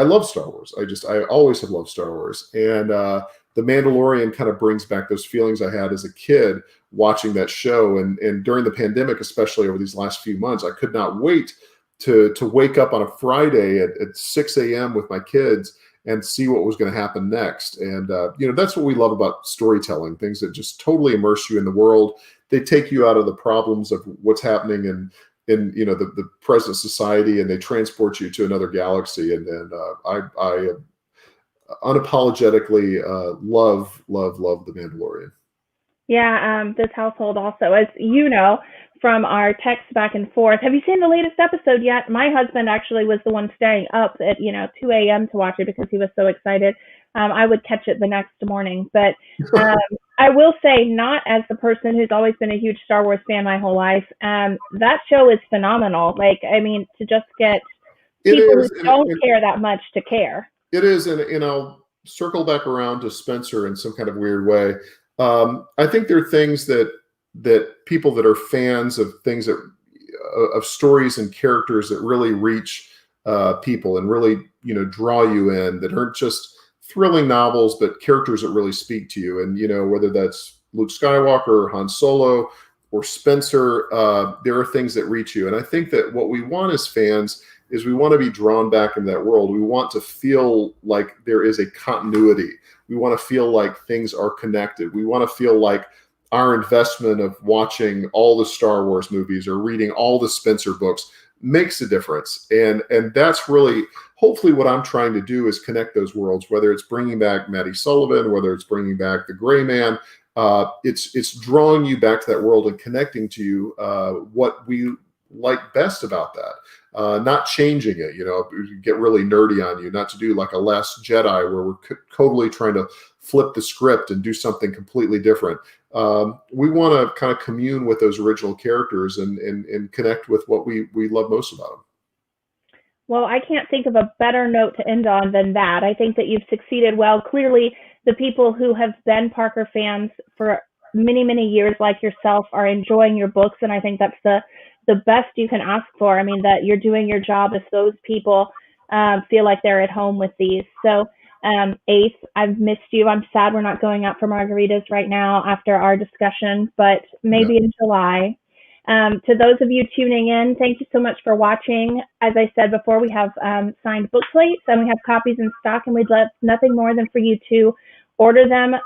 love Star Wars. I always have loved Star Wars. And The Mandalorian kind of brings back those feelings I had as a kid watching that show. And during the pandemic, especially over these last few months, I could not wait to wake up on a Friday at 6 a.m. with my kids and see what was going to happen next. And, that's what we love about storytelling, things that just totally immerse you in the world. They take you out of the problems of what's happening in the present society, and they transport you to another galaxy. And I unapologetically love The Mandalorian. Yeah, this household also, as you know, from our texts back and forth. Have you seen the latest episode yet? My husband actually was the one staying up at 2 a.m. to watch it because he was so excited. I would catch it the next morning. But I will say, not as the person who's always been a huge Star Wars fan my whole life, that show is phenomenal. To just get people who don't care that much to care. It is, and I'll circle back around to Spenser in some kind of weird way. I think there are things that people that are fans of things of stories and characters that really reach people and really draw you in, that aren't just thrilling novels, but characters that really speak to you. And whether that's Luke Skywalker or Han Solo or Spenser, there are things that reach you. And I think that what we want as fans is we want to be drawn back into that world. We want to feel like there is a continuity. We want to feel like things are connected. We want to feel like our investment of watching all the Star Wars movies or reading all the Spenser books makes a difference. And that's really, hopefully, what I'm trying to do is connect those worlds, whether it's bringing back Maddie Sullivan, whether it's bringing back the Gray Man. It's drawing you back to that world and connecting to you what we like best about that. Not changing it, get really nerdy on you, not to do like a Last Jedi where we're totally trying to flip the script and do something completely different. We want to kind of commune with those original characters and connect with what we love most about them. Well, I can't think of a better note to end on than that. I think that you've succeeded well. Clearly, the people who have been Parker fans for many, many years, like yourself, are enjoying your books, and I think that's the best you can ask for. I mean, that you're doing your job if those people feel like they're at home with these. So, Ace, I've missed you. I'm sad we're not going out for margaritas right now after our discussion, but maybe in July. To those of you tuning in, thank you so much for watching. As I said before, we have signed book plates and we have copies in stock, and we'd love nothing more than for you to order them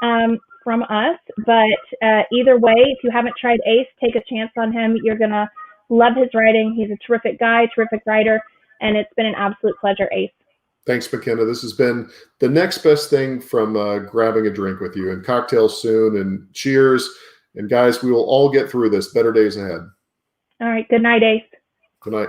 from us. But either way, if you haven't tried Ace, take a chance on him. You're going to love his writing. He's a terrific guy, terrific writer, and it's been an absolute pleasure, Ace. Thanks, McKenna. This has been the next best thing from grabbing a drink with you, and cocktails soon, and cheers. And guys, we will all get through this. Better days ahead. All right. Good night, Ace. Good night.